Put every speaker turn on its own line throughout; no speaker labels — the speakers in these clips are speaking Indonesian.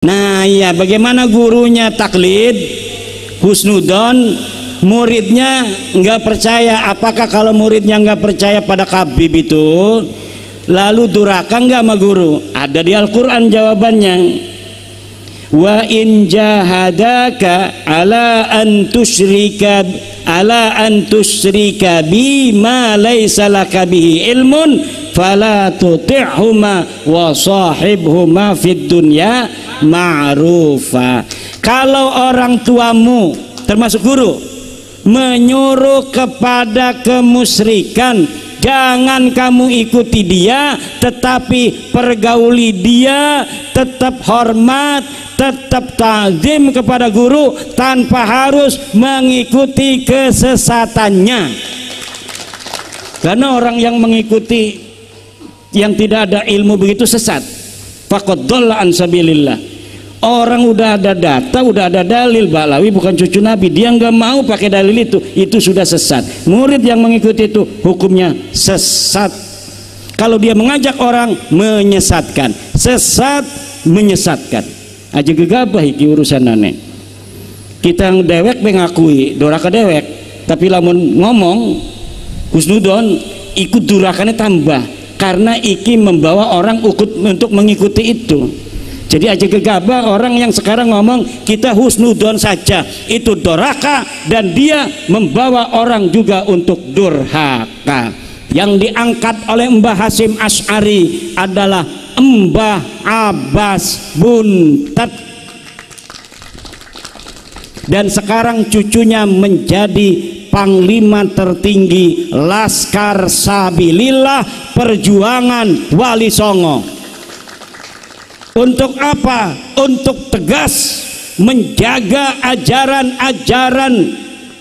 Nah ya, bagaimana gurunya taklid, husnudon, muridnya nggak percaya. Apakah kalau muridnya nggak percaya pada Habib itu, lalu durhaka nggak sama guru? Ada di Al-Quran jawabannya. Wa in jahadaka ala an tusyrika bima laysa laka bihi ilmun fala tuti'huma wa sahibhuma fid dunya ma'rufa. Kalau orang tuamu termasuk guru menyuruh kepada kemusyrikan, jangan kamu ikuti dia, tetapi pergauli dia, tetap hormat, tetap ta'zim kepada guru tanpa harus mengikuti kesesatannya. Karena orang yang mengikuti yang tidak ada ilmu begitu sesat. Faqad dhalla an sabilillah. Orang udah ada data, udah ada dalil, Balawi bukan cucu Nabi, dia nggak mau pakai dalil itu sudah sesat. Murid yang mengikuti itu hukumnya sesat. Kalau dia mengajak orang, menyesatkan. Sesat, menyesatkan. Aja gegabah iki urusan aneh. Kita dewek mengakui doraka dewek, tapi lamun ngomong husnudon ikut durakannya tambah, karena iki membawa orang untuk mengikuti itu. Jadi aja gegabah orang yang sekarang ngomong kita husnudon saja, itu doraka, dan dia membawa orang juga untuk durhaka. Yang diangkat oleh Mbah Hasyim Asy'ari adalah Mbah Abbas Buntat, dan sekarang cucunya menjadi panglima tertinggi Laskar Sabilillah Perjuangan Wali Songo. Untuk apa? Untuk tegas menjaga ajaran-ajaran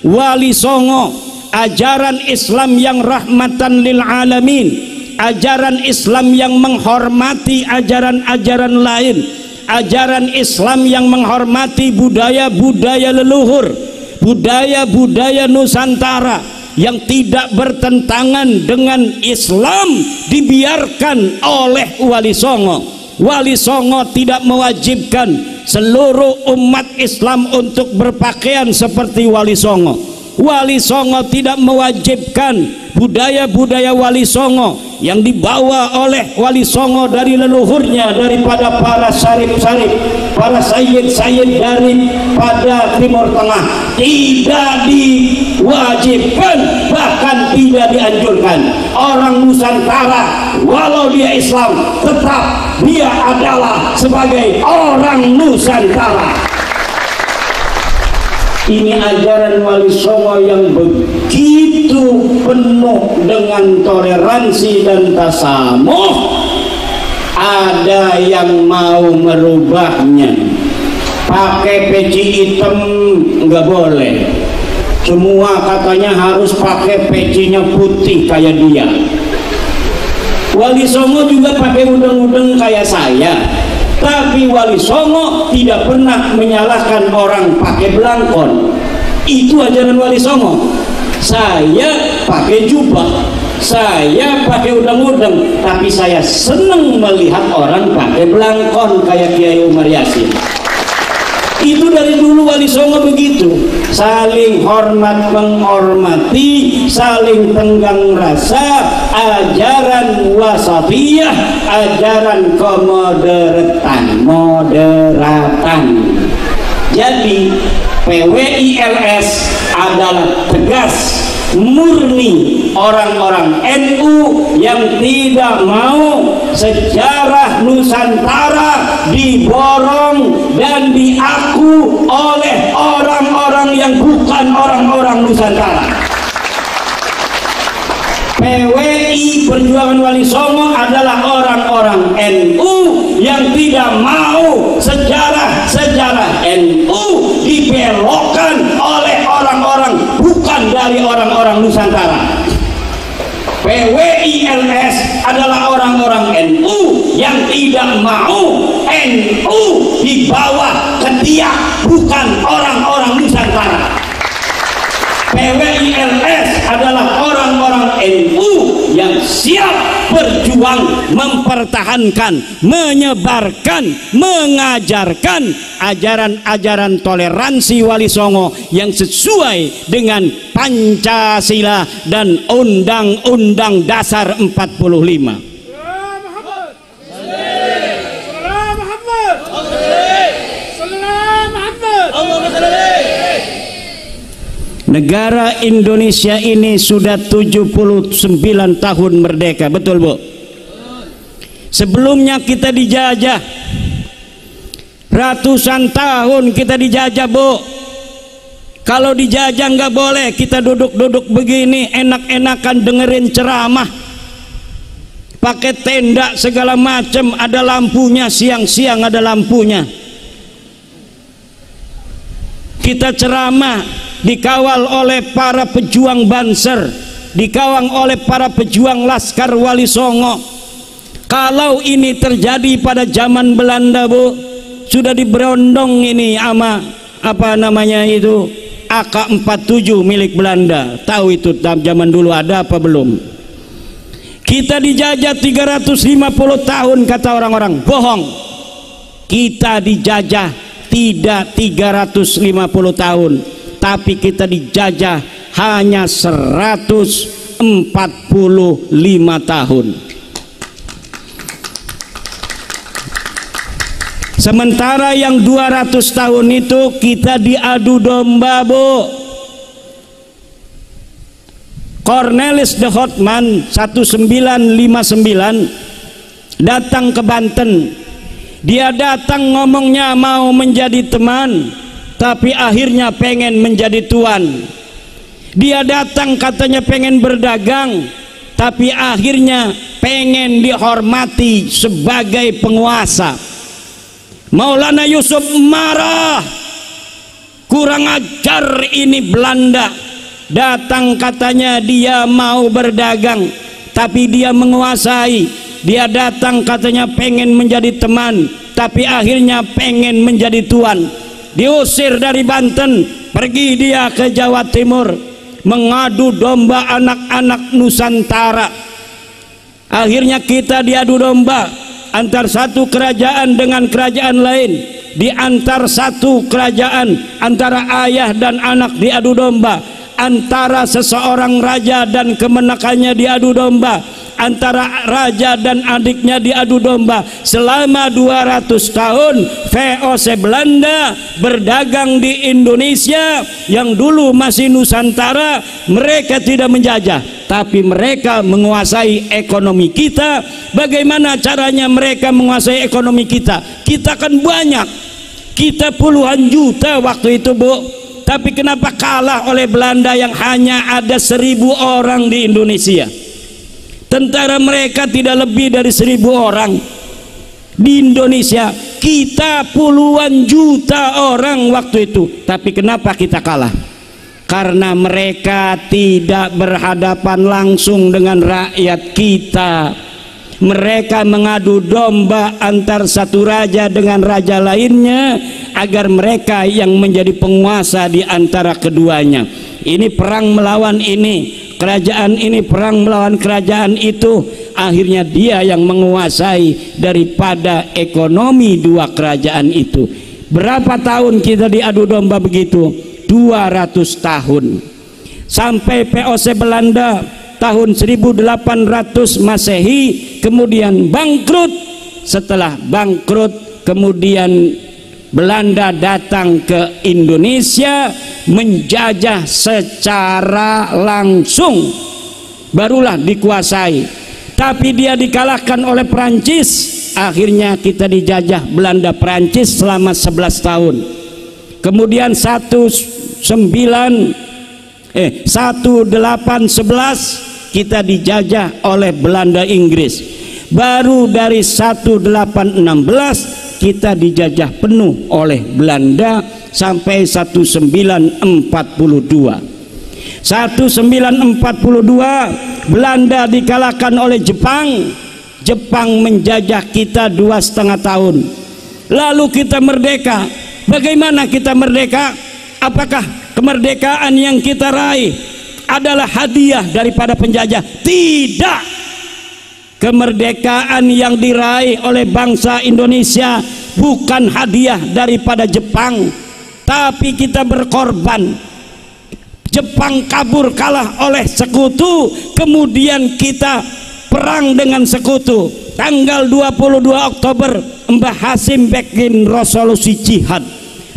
Wali Songo, ajaran Islam yang rahmatan lil alamin, ajaran Islam yang menghormati ajaran-ajaran lain, ajaran Islam yang menghormati budaya-budaya leluhur, budaya-budaya Nusantara yang tidak bertentangan dengan Islam dibiarkan oleh Wali Songo. Wali Songo tidak mewajibkan seluruh umat Islam untuk berpakaian seperti Wali Songo. Wali Songo tidak mewajibkan budaya-budaya Wali Songo yang dibawa oleh Wali Songo dari leluhurnya, daripada para syarif-syarif, para sayyid-sayyid dari pada Timur Tengah, tidak diwajibkan, bahkan tidak dianjurkan. Orang Nusantara walau dia Islam, tetap dia adalah sebagai orang Nusantara. Ini ajaran Wali Songo yang begitu penuh dengan toleransi dan tasamuh. Ada yang mau merubahnya, pakai peci hitam nggak boleh, semua katanya harus pakai pecinya putih kayak dia. Wali Songo juga pakai udeng-udeng kayak saya, tapi Wali Songo tidak pernah menyalahkan orang pakai belangkon. Itu ajaran Wali Songo. Saya pakai jubah, saya pakai udeng-udeng, tapi saya senang melihat orang pakai belangkon kayak Kiai Umar Yasin. Itu dari dulu Wali Songo begitu, saling hormat menghormati, saling tenggang rasa, ajaran wasatiyah, ajaran moderatan. Jadi PWILS adalah tegas, murni orang-orang NU yang tidak mau sejarah Nusantara diborong dan diaku oleh orang-orang yang bukan orang-orang Nusantara. PWI Perjuangan Wali Songo adalah orang-orang NU yang tidak mau sejarah NU dibelokkan oleh orang-orang bukan dari orang-orang Nusantara. PWILS adalah orang-orang NU yang tidak mau NU dibawa ketiak bukan orang-orang Nusantara. PWILS adalah orang-orang NU yang siap berjuang mempertahankan, menyebarkan, mengajarkan ajaran-ajaran toleransi Wali Songo yang sesuai dengan Pancasila dan Undang-Undang Dasar 45. Negara Indonesia ini sudah 79 tahun merdeka, betul Bu? Sebelumnya kita dijajah, ratusan tahun kita dijajah Bu. Kalau dijajah nggak boleh kita duduk-duduk begini enak-enakan dengerin ceramah, pakai tenda segala macam, ada lampunya, siang-siang ada lampunya. Kita ceramah dikawal oleh para pejuang Banser, dikawal oleh para pejuang Laskar Wali Songo. Kalau ini terjadi pada zaman Belanda Bu, sudah diberondong ini ama apa namanya itu AK-47 milik Belanda. Tahu itu zaman dulu ada apa belum? Kita dijajah 350 tahun kata orang-orang, bohong. Kita dijajah tidak 350 tahun, tapi kita dijajah hanya 145 tahun. Sementara yang 200 tahun itu kita diadu domba Bu. Cornelis de Houtman 1959 datang ke Banten. Dia datang ngomongnya mau menjadi teman, tapi akhirnya pengen menjadi tuan. Dia datang katanya pengen berdagang, tapi akhirnya pengen dihormati sebagai penguasa. Maulana Yusuf marah, kurang ajar ini Belanda. Datang katanya dia mau berdagang, tapi dia menguasai. Dia datang katanya pengen menjadi teman, tapi akhirnya pengen menjadi tuan. Diusir dari Banten, pergi dia ke Jawa Timur mengadu domba anak-anak Nusantara. Akhirnya kita diadu domba antar satu kerajaan dengan kerajaan lain, di antar satu kerajaan antara ayah dan anak diadu domba, antara seseorang raja dan kemenakannya diadu domba, antara raja dan adiknya diadu domba. Selama 200 tahun VOC Belanda berdagang di Indonesia yang dulu masih Nusantara. Mereka tidak menjajah, tapi mereka menguasai ekonomi kita. Bagaimana caranya mereka menguasai ekonomi kita? Kita kan banyak, kita puluhan juta waktu itu Bu, tapi kenapa kalah oleh Belanda yang hanya ada 1000 orang di Indonesia? Tentara mereka tidak lebih dari 1000 orang. Di Indonesia kita puluhan juta orang waktu itu, tapi kenapa kita kalah? Karena mereka tidak berhadapan langsung dengan rakyat kita. Mereka mengadu domba antar satu raja dengan raja lainnya agar mereka yang menjadi penguasa di antara keduanya. Ini perang melawan ini, kerajaan ini perang melawan kerajaan itu. Akhirnya dia yang menguasai daripada ekonomi dua kerajaan itu. Berapa tahun kita diadu domba begitu? 200 tahun. Sampai VOC Belanda tahun 1800 Masehi kemudian bangkrut. Setelah bangkrut kemudian Belanda datang ke Indonesia menjajah secara langsung, barulah dikuasai. Tapi dia dikalahkan oleh Perancis. Akhirnya kita dijajah Belanda Perancis selama 11 tahun. Kemudian 1811 kita dijajah oleh Belanda Inggris. Baru dari 1816 kita dijajah penuh oleh Belanda sampai 1942. 1942 Belanda dikalahkan oleh Jepang. Jepang menjajah kita 2,5 tahun. Lalu kita merdeka. Bagaimana kita merdeka? Apakah kemerdekaan yang kita raih adalah hadiah daripada penjajah. Tidak. Kemerdekaan yang diraih oleh bangsa Indonesia bukan hadiah daripada Jepang, tapi kita berkorban. Jepang kabur kalah oleh sekutu, kemudian kita perang dengan sekutu. Tanggal 22 Oktober Mbah Hasim bikin resolusi jihad.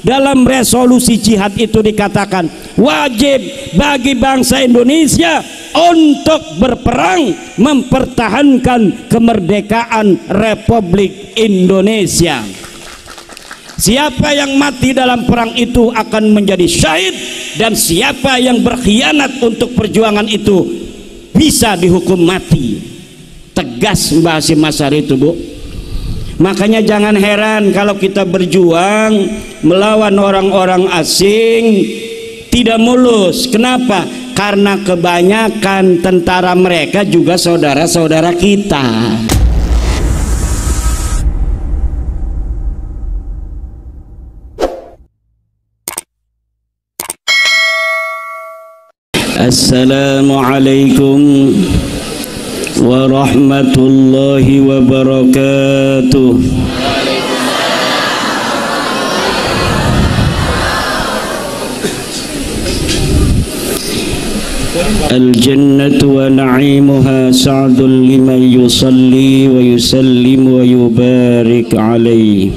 Dalam resolusi jihad itu dikatakan wajib bagi bangsa Indonesia untuk berperang mempertahankan kemerdekaan Republik Indonesia. Siapa yang mati dalam perang itu akan menjadi syahid, dan siapa yang berkhianat untuk perjuangan itu bisa dihukum mati. Tegas Mbah Hasyim Asy'ari itu, Bu. Makanya jangan heran kalau kita berjuang melawan orang-orang asing tidak mulus. Kenapa? Karena kebanyakan tentara mereka juga saudara-saudara kita. Assalamualaikum warahmatullahi wabarakatuh. Al-jannatu wa na'imuha sa'dun liman yusalli wa yusallim wa yubarik alaihi.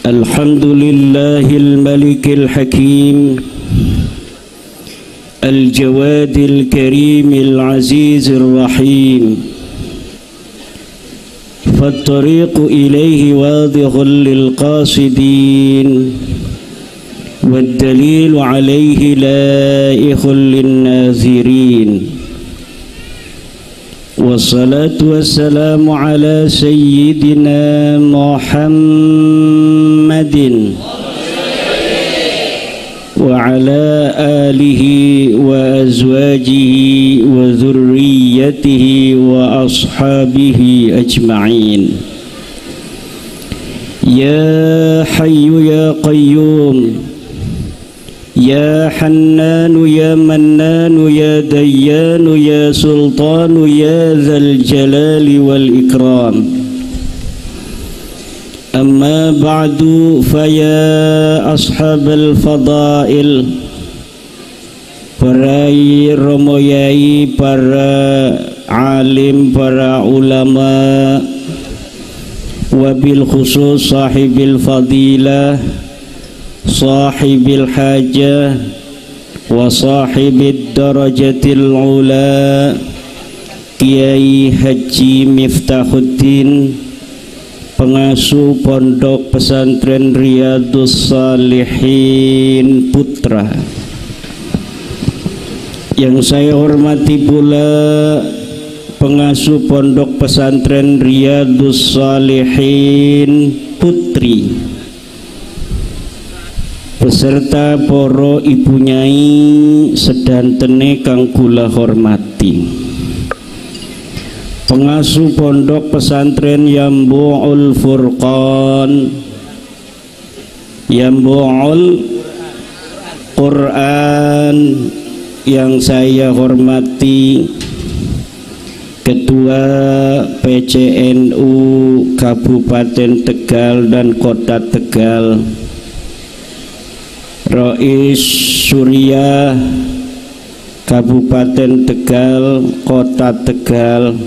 Alhamdulillahil malikil hakim, الجواد الكريم العزيز الرحيم، فالطريق إليه واضح للقاصدين، والدليل عليه لائق للناظرين، والصلاة والسلام على سيدنا محمد وعلى آله وأزواجه وذريته وأصحابه أجمعين. يا حي يا قيوم، يا حنان يا منان يا ديان يا سلطان يا ذا الجلال والإكرام. أما بعد فيا أصحاب الفضائل، para romo yai, para alim, para ulama, wabil khusus sahibil fadilah, sahibil hajah, wa sahibid darajatil ula, Kiai Haji Miftahuddin, pengasuh Pondok Pesantren Riyadhus Shalihin Putra. Yang saya hormati pula pengasuh Pondok Pesantren Riyadhus Shalihin Putri, beserta poro ibu nyai sedantene kang kula hormati. Pengasuh Pondok Pesantren Yambu'ul Furqan, Yambu'ul Quran, yang saya hormati Ketua PCNU Kabupaten Tegal dan Kota Tegal, Rais Surya Kabupaten Tegal, Kota Tegal,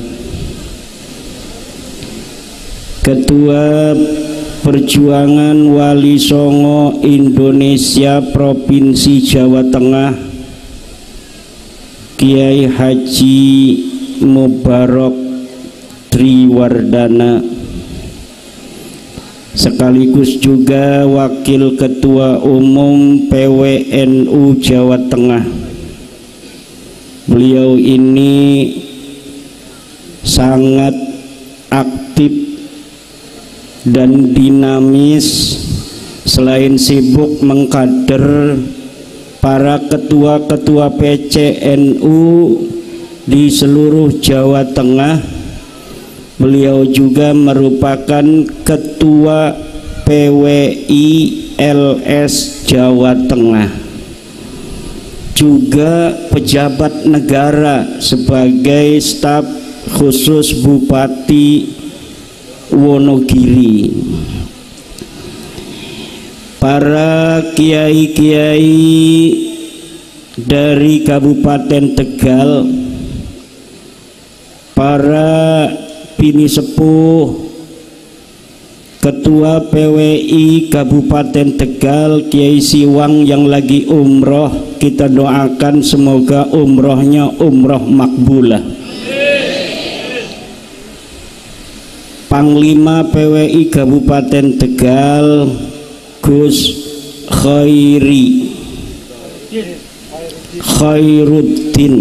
Ketua Perjuangan Wali Songo Indonesia Provinsi Jawa Tengah, Kiai Haji Mubarak Triwardana, sekaligus juga Wakil Ketua Umum PWNU Jawa Tengah. Beliau ini sangat aktif dan dinamis, selain sibuk mengkader para ketua-ketua PCNU di seluruh Jawa Tengah. Beliau juga merupakan Ketua PWI LS Jawa Tengah. juga pejabat negara sebagai staf khusus Bupati Wonogiri, para kiai-kiai dari Kabupaten Tegal, para bini sepuh, Ketua PWI Kabupaten Tegal Kiai Siwang yang lagi umroh, kita doakan semoga umrohnya umroh makbulah. Panglima PWI Kabupaten Tegal Gus Khairuddin,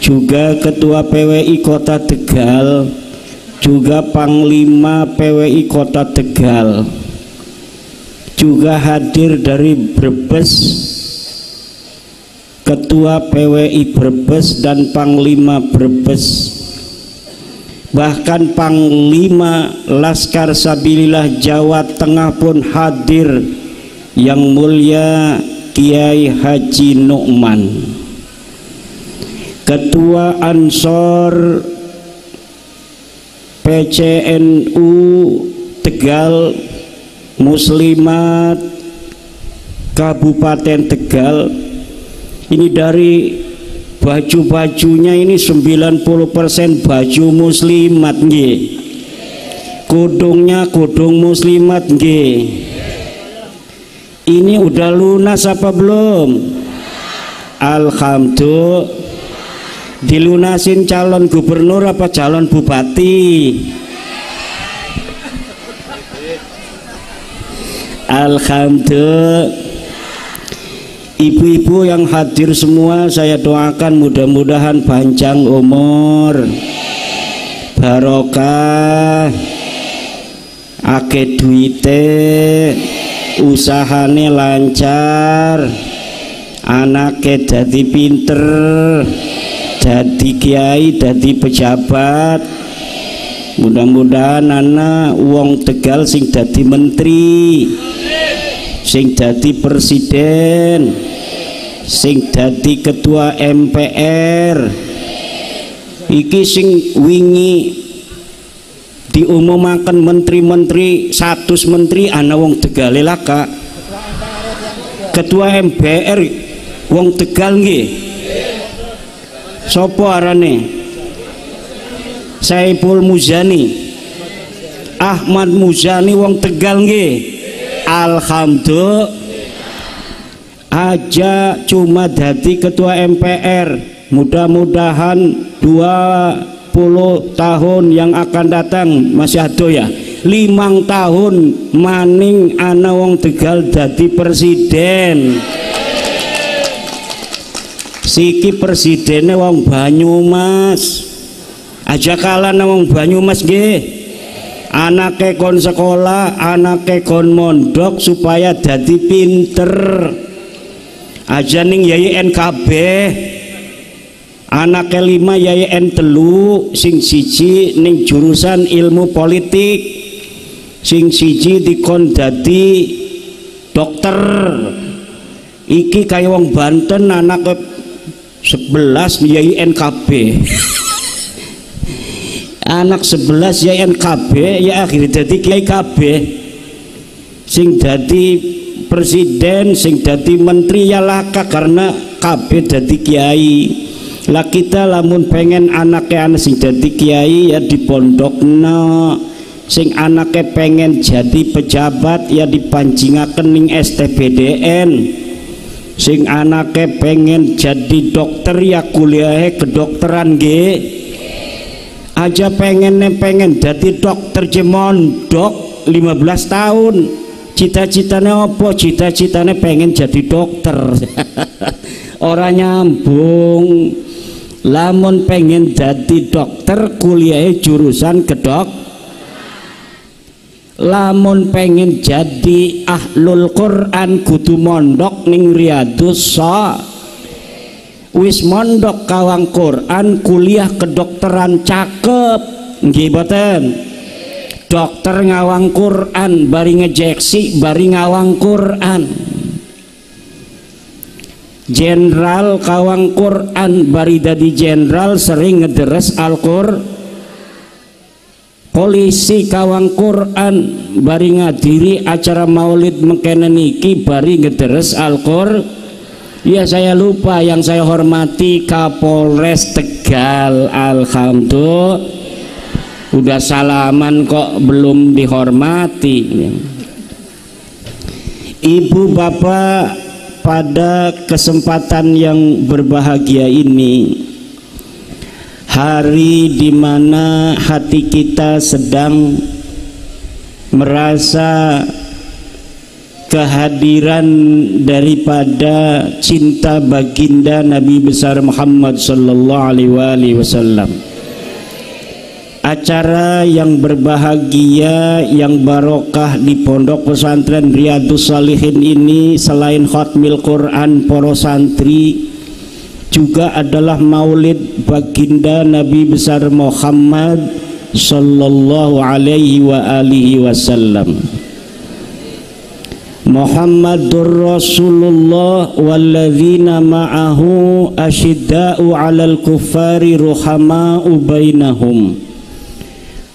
juga Ketua PWI Kota Tegal, juga Panglima PWI Kota Tegal, juga hadir dari Brebes, Ketua PWI Brebes dan Panglima Brebes, bahkan Panglima Laskar Sabilillah Jawa Tengah pun hadir, yang mulia Kiai Haji Nu'man, Ketua Ansor PCNU Tegal Muslimat Kabupaten Tegal. Ini dari baju-bajunya ini 90% baju muslimat nggih. Kudungnya kudung muslimat nggih. Ini udah lunas apa belum? Alhamdulillah. Dilunasin calon gubernur apa calon bupati? Alhamdulillah. Ibu-ibu yang hadir semua saya doakan mudah-mudahan panjang umur, barokah, akeh duite, usahane lancar, anake dadi pinter, dadi kiai, dadi pejabat. Mudah-mudahan anak wong Tegal sing dadi menteri, sing dadi presiden, sing dadi ketua MPR. Iki sing wingi diumumaken menteri-menteri 100 menteri ana wong Tegale laka. Ketua MPR wong Tegal nggih. Sopo arane? Saiful Muzani, Ahmad Muzani wong Tegal nggih. Alhamdulillah. Aja cuma dadi ketua MPR, mudah-mudahan 20 tahun yang akan datang masih ado ya, 5 tahun maning ana wong Tegal dadi presiden. Siki presidennya wong Banyumas, aja kalah wong Banyumas nggih. Anake kon sekolah, anake kon mondok supaya dadi pinter. Aja ning YIN kabeh. Anake 5 YIN 3, sing siji ning jurusan ilmu politik, sing siji dikon dadi dokter. Iki kaya wong Banten anake 11 YIN kabeh. Anak 11 YIN kabeh ya akhirnya dadi kiai kabeh. Sing dadi presiden, sing dadi menteri ya laka karena kabeh dadi kiai. Lah kita lamun pengen anaknya anak sing dadi kiai ya di pondokna, sing anaknya pengen jadi pejabat ya dipancingaken ning STBDN, sing anaknya pengen jadi dokter ya kuliah kedokteran nggih. Aja pengen jadi dokter jemondok 15 tahun. Cita-citanya apa? Cita-citanya pengen jadi dokter. Orang nyambung. Lamun pengen jadi dokter kuliahnya jurusan kedok. Lamun pengen jadi ahlul Quran kudu mondok ning Riyadhus Shalihin. Wis mondok kawang Quran, kuliah kedokteran cakep nggih boten? Dokter ngawang Quran, bari ngejeksi, bari ngawang Quran. jenderal kawang Quran bari dadi jenderal sering ngederes Al-Qur'an, polisi kawang Quran bari ngadiri acara maulid mengkene niki bari ngederes Al-Qur'an. Ya saya lupa, yang saya hormati Kapolres Tegal, alhamdulillah. Udah salaman kok belum dihormati. Ibu bapak, pada kesempatan yang berbahagia ini, hari di mana hati kita sedang merasa kehadiran daripada cinta baginda Nabi besar Muhammad sallallahu alaihi wasallam. Acara yang berbahagia, yang barokah di Pondok Pesantren Riyadhus Shalihin ini selain khatmil Quran para santri juga adalah maulid baginda Nabi besar Muhammad sallallahu alaihi wasallam. Muhammadur Rasulullah walladzina ma'ahu asyidda'u 'alal kuffari ruhama'u bainahum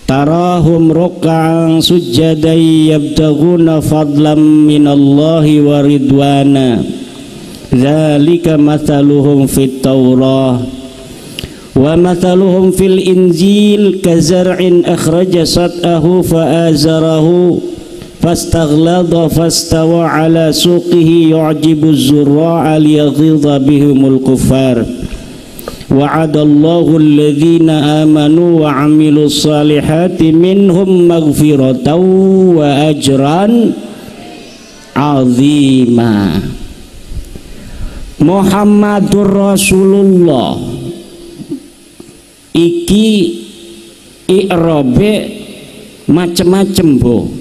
tarahum ruk'an sujjadan yabtaghuna fadlan minallahi wa ridwana dzalika mathaluhum fit Taurah wa mathaluhum fil Injil kazar'in akhraja sat'ahu fa'azarahu fastaghlada fastawa ala suqihi yu'jibu az-zurra'a liyaghidha bihimul kuffar wa'adallahu alladhina amanu wa 'amilus salihati minhum maghfiratan wa ajran 'azima. Muhammadur Rasulullah iki i'rabe macem-macem bu.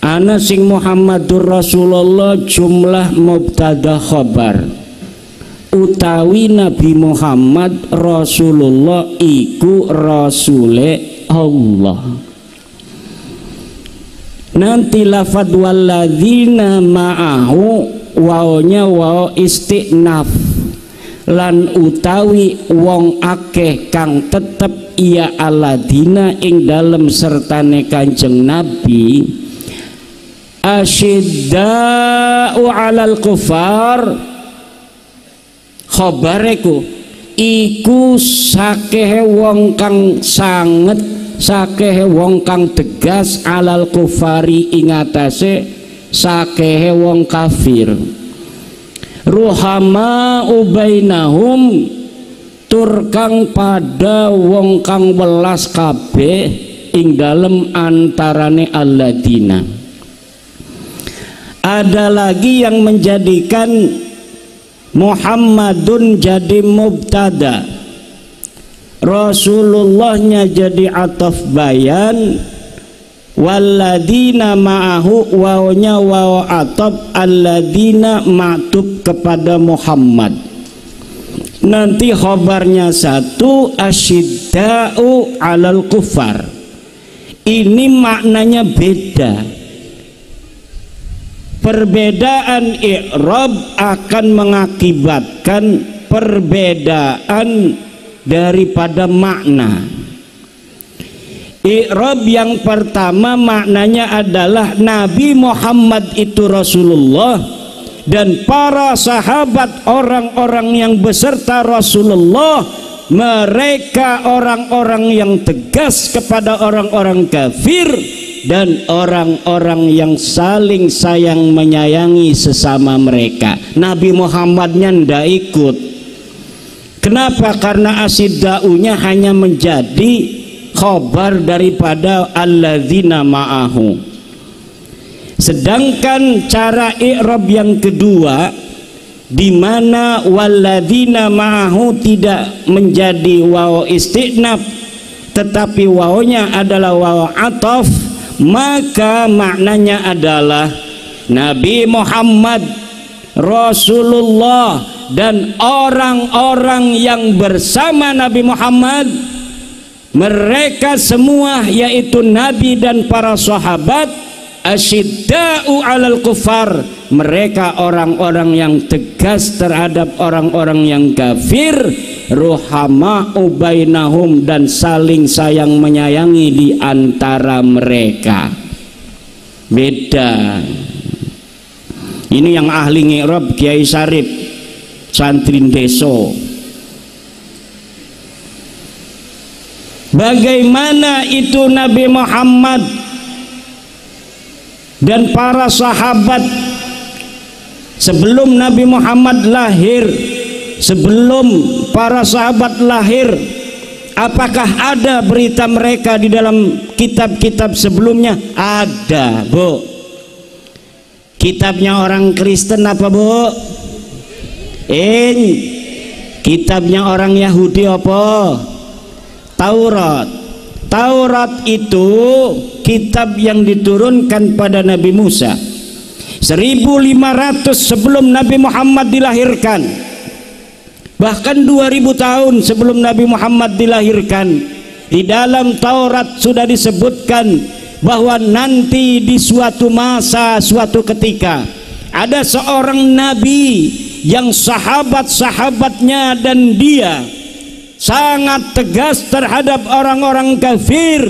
Ana sing Muhammadur Rasulullah jumlah mubtada khabar, utawi Nabi Muhammad Rasulullah iku rasule Allah. Nanti lafad walladzina ma'ahu wawnya waw istinaf lan utawi wong akeh kang tetep iya aladina ing dalem sertane Kanjeng Nabi asyidda'u 'alal kufar khabareku iku sakehe wong kang sanget, sakehe wong kang tegas 'alal kufari ing atase sakehe wong kafir. Ruhama ubainahum tur kang pada wong kang welas kabeh ing dalem antarane alladina. Ada lagi yang menjadikan Muhammadun jadi mubtada, Rasulullahnya jadi ataf bayan, walladzina ma'ahu wawnya waw ataf, alladzina ma'tub kepada Muhammad. Nanti khabarnya satu asyidda'u 'alal kufar. Ini maknanya beda. Perbedaan i'rab akan mengakibatkan perbedaan daripada makna. I'rab yang pertama maknanya adalah Nabi Muhammad itu Rasulullah dan para sahabat orang-orang yang beserta Rasulullah mereka orang-orang yang tegas kepada orang-orang kafir dan orang-orang yang saling sayang menyayangi sesama mereka. Nabi Muhammadnya ndak ikut. Kenapa? Karena asidaunya hanya menjadi khabar daripada alladzina ma'ahu. Sedangkan cara i'rab yang kedua di mana walladzina ma'ahu tidak menjadi waw istinaf tetapi wawnya adalah waw ataf, maka maknanya adalah Nabi Muhammad Rasulullah dan orang-orang yang bersama Nabi Muhammad, mereka semua yaitu Nabi dan para sahabat asyidda'u 'alal kufar, mereka orang-orang yang tegas terhadap orang-orang yang kafir, ruhama'u bainahum, dan saling sayang menyayangi di antara mereka. Beda. Ini yang ahli ngi'rab Kiai Sarip, santri deso. Bagaimana itu Nabi Muhammad dan para sahabat sebelum Nabi Muhammad lahir, sebelum para sahabat lahir, apakah ada berita mereka di dalam kitab-kitab sebelumnya? Ada, Bu. Kitabnya orang Kristen apa, Bu? Kitabnya orang Yahudi apa? Taurat. Taurat itu kitab yang diturunkan pada Nabi Musa 1500 sebelum Nabi Muhammad dilahirkan. Bahkan 2000 tahun sebelum Nabi Muhammad dilahirkan, di dalam Taurat sudah disebutkan bahwa nanti di suatu masa, suatu ketika, ada seorang nabi yang sahabat-sahabatnya dan dia sangat tegas terhadap orang-orang kafir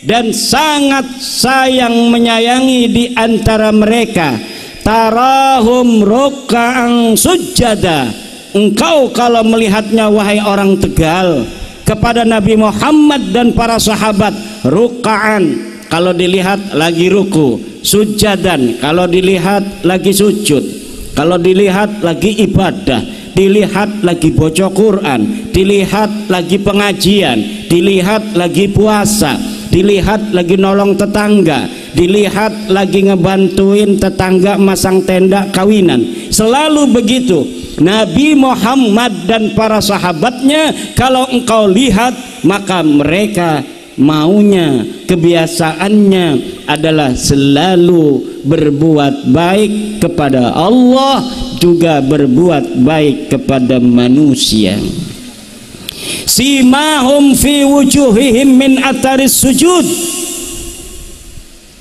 dan sangat sayang menyayangi di antara mereka. Tarahum ruk'an sujada. Engkau kalau melihatnya wahai orang Tegal kepada Nabi Muhammad dan para sahabat, ruk'an kalau dilihat lagi ruku, sujadan kalau dilihat lagi sujud, kalau dilihat lagi ibadah, dilihat lagi baca Quran, dilihat lagi pengajian, dilihat lagi puasa, dilihat lagi nolong tetangga, dilihat lagi ngebantuin tetangga masang tenda kawinan. Selalu begitu Nabi Muhammad dan para sahabatnya. Kalau engkau lihat, maka mereka maunya, kebiasaannya adalah selalu berbuat baik kepada Allah, juga berbuat baik kepada manusia. Simahum fi wujuhihim min atharis sujud.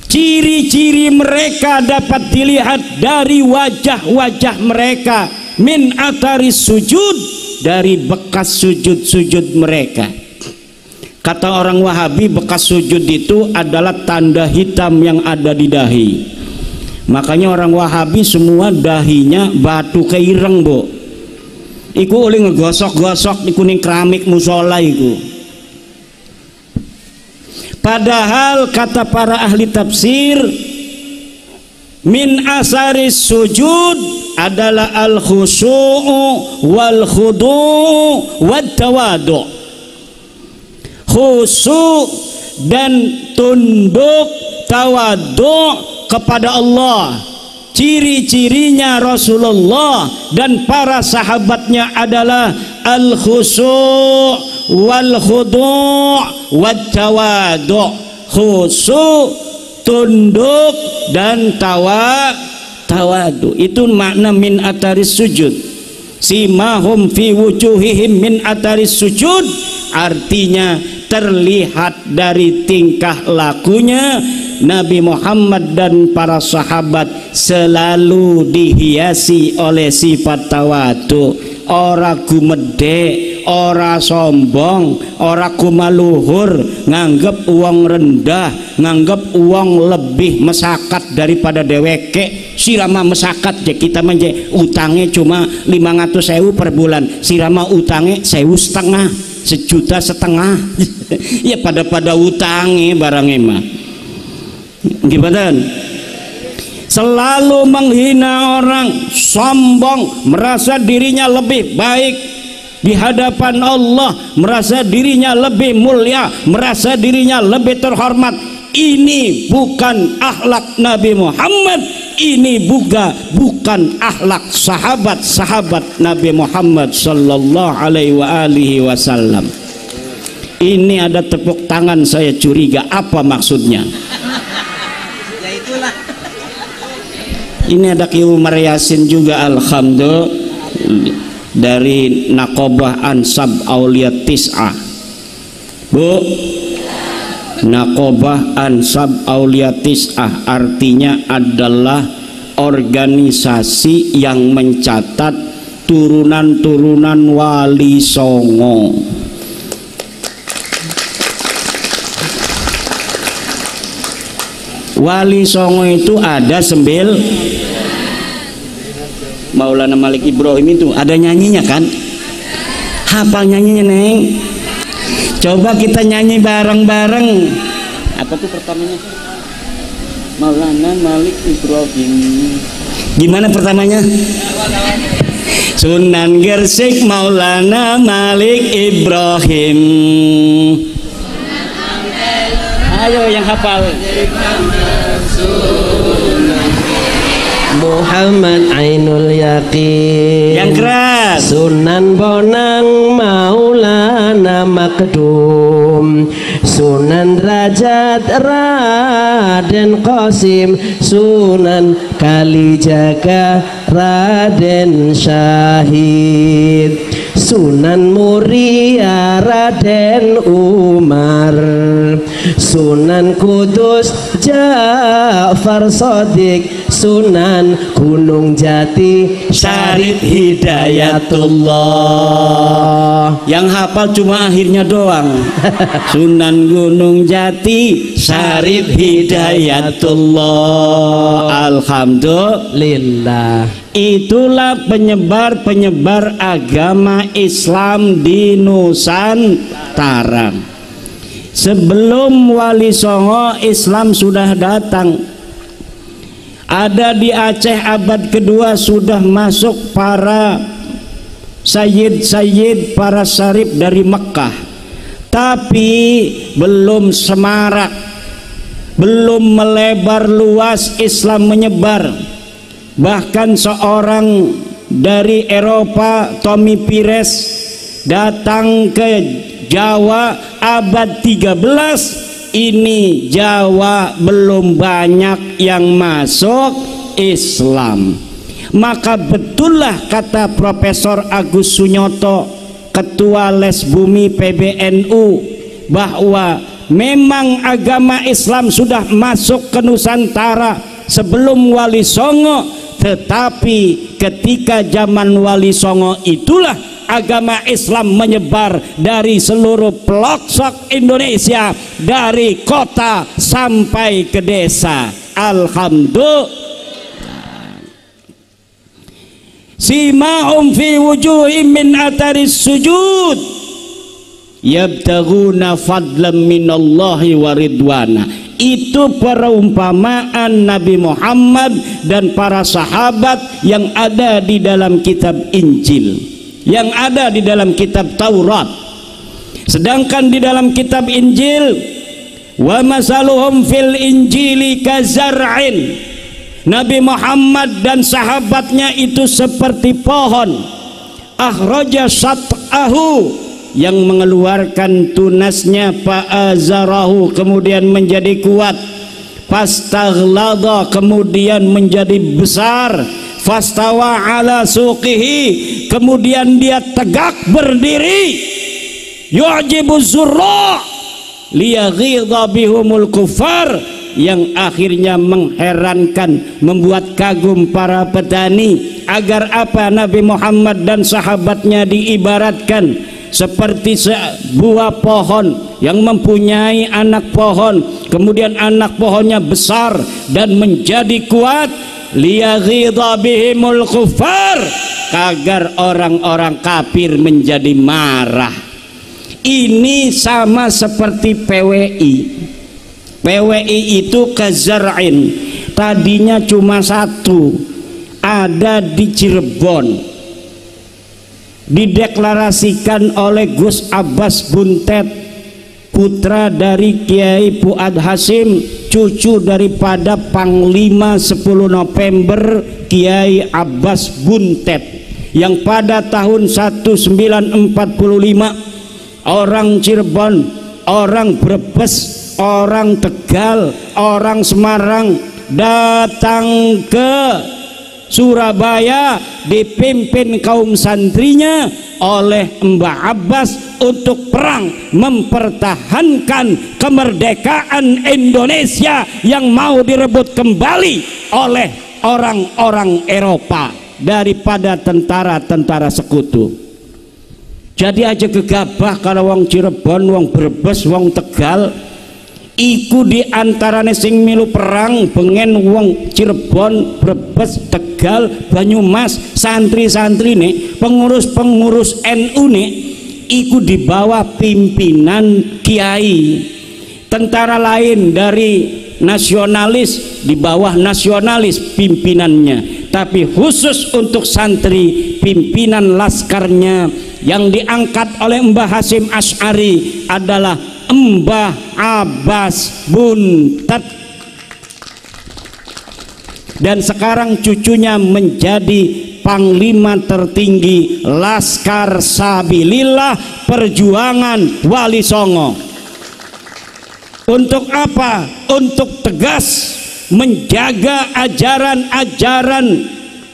Ciri-ciri mereka dapat dilihat dari wajah-wajah mereka, min atharis sujud, dari bekas sujud-sujud mereka. Kata orang Wahabi, bekas sujud itu adalah tanda hitam yang ada di dahi. Makanya orang Wahabi semua dahinya batu keireng, Bu. Iku oleh ngegosok-gosok di kuning keramik musola iku. Padahal kata para ahli tafsir, min asaris sujud adalah al khusu'u wal khudu'u wad tawadu'. Khusyuk dan tunduk, tawadhu kepada Allah. Ciri-cirinya Rasulullah dan para sahabatnya adalah al khusyuk wal khudu' wat tawadhu. Khusyuk, tunduk dan tawadhu. Itu makna min ataris sujud. Simahum fi wujuhihim min ataris sujud, artinya terlihat dari tingkah lakunya Nabi Muhammad dan para sahabat selalu dihiasi oleh sifat tawadhu. Ora gumedhe, ora sombong, ora kumaluhur, nganggep uang rendah, nganggep uang lebih mesakat daripada dheweke. Sirama mesakat je kita manje utangnya cuma 500.000 per bulan, sirama utangnya 1.500.000, 1.500.000 ya pada utangnya barangnya mah gimana? Selalu menghina orang, sombong, merasa dirinya lebih baik di hadapan Allah, merasa dirinya lebih mulia, merasa dirinya lebih terhormat. Ini bukan akhlak Nabi Muhammad, ini bukan akhlak sahabat-sahabat Nabi Muhammad sallallahu alaihi wasallam. Ini ada tepuk tangan, saya curiga apa maksudnya?
Ya itulah.
Ini ada Ki Umar Yasin juga, alhamdulillah, dari Naqobah Ansab Aulia Tis'ah. Bu, Naqobah Ansab Aulia Tis'ah artinya adalah organisasi yang mencatat turunan-turunan Wali Songo. Wali Songo itu ada 9. Maulana Malik Ibrahim itu ada nyanyinya kan? Hafal nyanyinya Neng? Coba kita nyanyi bareng-bareng. Apa tuh pertamanya? Maulana Malik Ibrahim. Gimana pertamanya? Sunan Gresik Maulana Malik Ibrahim. Ayo yang hafal.
Muhammad Ainul Yaqin.
Yang keras.
Sunan Bonang Maulana Makdum. Sunan Derajat Raden Qasim. Sunan Kalijaga Raden Syahid. Sunan Muria Raden Umar. Sunan Kudus Ja'far Shadiq. Sunan Gunung Jati Syarif Hidayatullah.
Yang hafal cuma akhirnya doang. Sunan Gunung Jati Syarif Hidayatullah. Alhamdulillah. Itulah penyebar-penyebar agama Islam di Nusantara. Sebelum Wali Songo, Islam sudah datang. Ada di Aceh abad kedua sudah masuk para sayyid-sayyid, para syarif dari Mekah. Tapi belum semarak, belum melebar luas Islam menyebar. Bahkan seorang dari Eropa, Tommy Pires, datang ke Jawa abad 13. Ini Jawa belum banyak yang masuk Islam. Maka betullah kata Profesor Agus Sunyoto, Ketua Les Bumi PBNU, bahwa memang agama Islam sudah masuk ke Nusantara sebelum Wali Songo. Tetapi ketika zaman Wali Songo itulah agama Islam menyebar dari seluruh pelosok Indonesia, dari kota sampai ke desa. Alhamdulillah. Simahum fi wujuhim min ataris sujud yabtaghuna fadlan minallahi wa ridwana. Itu perumpamaan Nabi Muhammad dan para sahabat yang ada di dalam kitab Injil, yang ada di dalam kitab Taurat. Sedangkan di dalam kitab Injil, wa masaluhum fil injili kazar'in, Nabi Muhammad dan sahabatnya itu seperti pohon akhraja sat'ahu, yang mengeluarkan tunasnya, fa'azarahu, kemudian menjadi kuat, fastaghlada, kemudian menjadi besar, fastawa ala suqihi, kemudian dia tegak berdiri, yu'jibu zurra liyaghidha bihumul kufar, yang akhirnya mengherankan, membuat kagum para petani. Agar apa? Nabi Muhammad dan sahabatnya diibaratkan seperti sebuah pohon yang mempunyai anak pohon, kemudian anak pohonnya besar dan menjadi kuat, liyaghidha bihimul kufar, agar orang-orang kafir menjadi marah. Ini sama seperti PWI. PWI itu kazar'in, tadinya cuma satu, ada di Cirebon, dideklarasikan oleh Gus Abbas Buntet, putra dari Kiai Fuad Hasim, cucu daripada Panglima 10 November Kiai Abbas Buntet, yang pada tahun 1945 orang Cirebon, orang Brebes, orang Tegal, orang Semarang datang ke Surabaya dipimpin kaum santrinya oleh Mbah Abbas untuk perang mempertahankan kemerdekaan Indonesia yang mau direbut kembali oleh orang-orang Eropa daripada tentara-tentara sekutu. Jadi aja gegabah kalau wong Cirebon, wong Brebes, wong Tegal iku diantarane sing milu perang bengen wong Cirebon, Brebes, Tegal, Banyumas, santri-santri nih, pengurus-pengurus NU nih iku di bawah pimpinan kiai. Tentara lain dari nasionalis di bawah nasionalis pimpinannya, tapi khusus untuk santri pimpinan laskarnya yang diangkat oleh Mbah Hasyim Asy'ari adalah Mbah Abbas Buntet, dan sekarang cucunya menjadi panglima tertinggi Laskar Sabilillah Perjuangan Wali Songo. Untuk apa? Untuk tegas menjaga ajaran-ajaran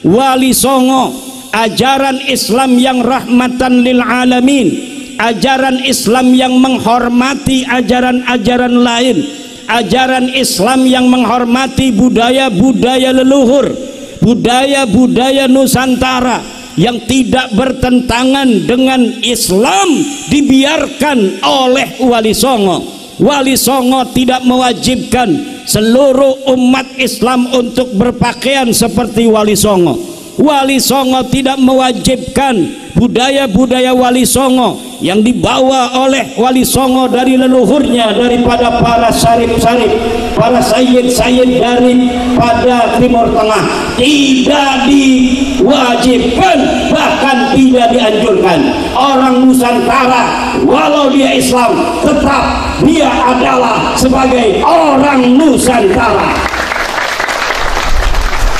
Wali Songo, ajaran Islam yang rahmatan lil alamin, ajaran Islam yang menghormati ajaran-ajaran lain, ajaran Islam yang menghormati budaya-budaya leluhur, budaya-budaya Nusantara yang tidak bertentangan dengan Islam dibiarkan oleh Wali Songo. Wali Songo tidak mewajibkan seluruh umat Islam untuk berpakaian seperti Wali Songo. Wali Songo tidak mewajibkan budaya-budaya Wali Songo yang dibawa oleh Wali Songo dari leluhurnya, daripada para syarif-syarif, para sayyid-sayyid dari pada Timur Tengah, tidak diwajibkan, bahkan tidak dianjurkan. Orang Nusantara walau dia Islam tetap dia adalah sebagai orang Nusantara.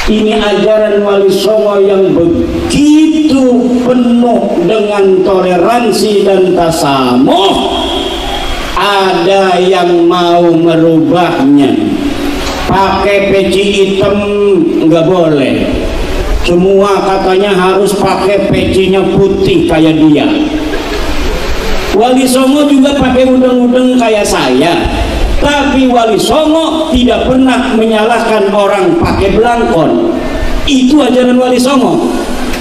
Ini ajaran Wali Songo yang begitu penuh dengan toleransi dan tasamuh. Ada yang mau merubahnya, pakai peci hitam nggak boleh, semua katanya harus pakai pecinya putih kayak dia. Wali Songo juga pakai udeng-udeng kayak saya, tapi Wali Songo tidak pernah menyalahkan orang pakai belangkon. Itu ajaran Wali Songo.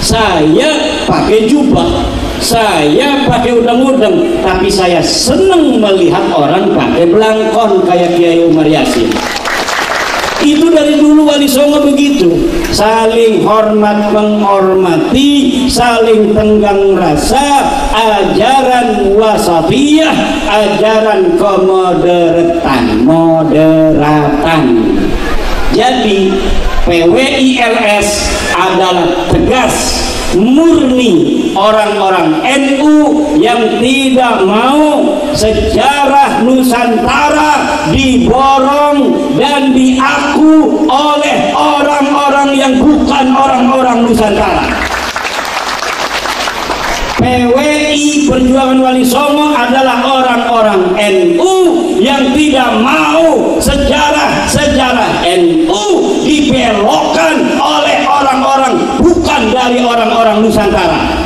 Saya pakai jubah, saya pakai udeng-udeng, tapi saya senang melihat orang pakai belangkon kayak Kiai Umar Yasin. Itu dari dulu Wali Songo begitu, saling hormat menghormati, saling tenggang rasa, ajaran wasatiyah, ajaran moderatan. Jadi PWILS adalah tegas, murni orang-orang NU yang tidak mau sejarah Nusantara diborong dan diaku oleh orang-orang yang bukan orang-orang Nusantara. PWI Perjuangan Wali Songo adalah orang-orang NU yang tidak mau sejarah NU dibelokkan oleh orang-orang bukan dari orang-orang Nusantara.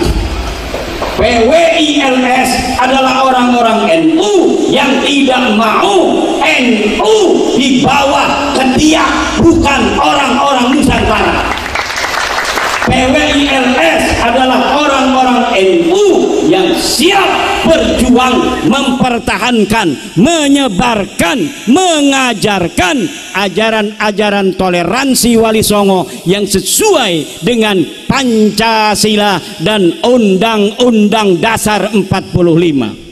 PWILS adalah orang-orang NU yang tidak mau NU di bawah ketiak bukan orang-orang Nusantara. PWILS adalah orang-orang NU yang siap berjuang mempertahankan, menyebarkan, mengajarkan ajaran-ajaran toleransi Wali Songo yang sesuai dengan Pancasila dan Undang-Undang Dasar 45.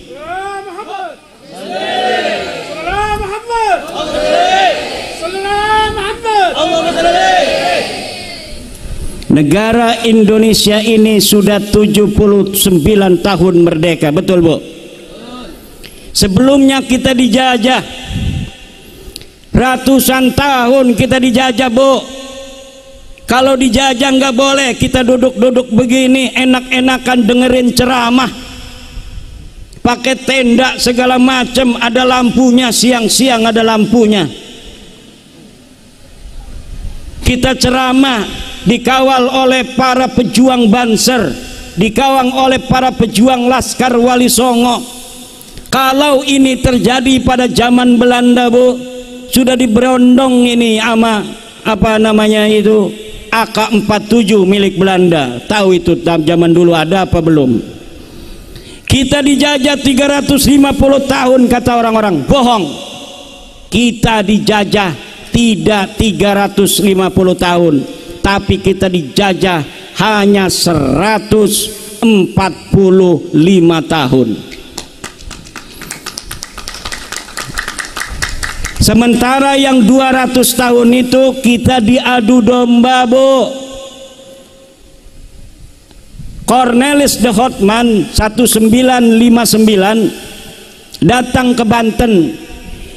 Negara Indonesia ini sudah 79 tahun merdeka, betul Bu? Sebelumnya kita dijajah, ratusan tahun kita dijajah Bu. Kalau dijajah nggak boleh kita duduk-duduk begini enak-enakan dengerin ceramah, pakai tenda segala macam, ada lampunya, siang-siang ada lampunya. Kita ceramah dikawal oleh para pejuang Banser, dikawal oleh para pejuang Laskar Wali Songo. Kalau ini terjadi pada zaman Belanda, Bu, sudah diberondong ini ama apa namanya itu AK-47 milik Belanda. Tahu itu zaman dulu ada apa belum? Kita dijajah 350 tahun kata orang-orang. Bohong. Kita dijajah tidak 350 tahun, tapi kita dijajah hanya 145 tahun. Sementara yang 200 tahun itu kita diadu domba, Bu. Cornelis de Houtman 1959 datang ke Banten.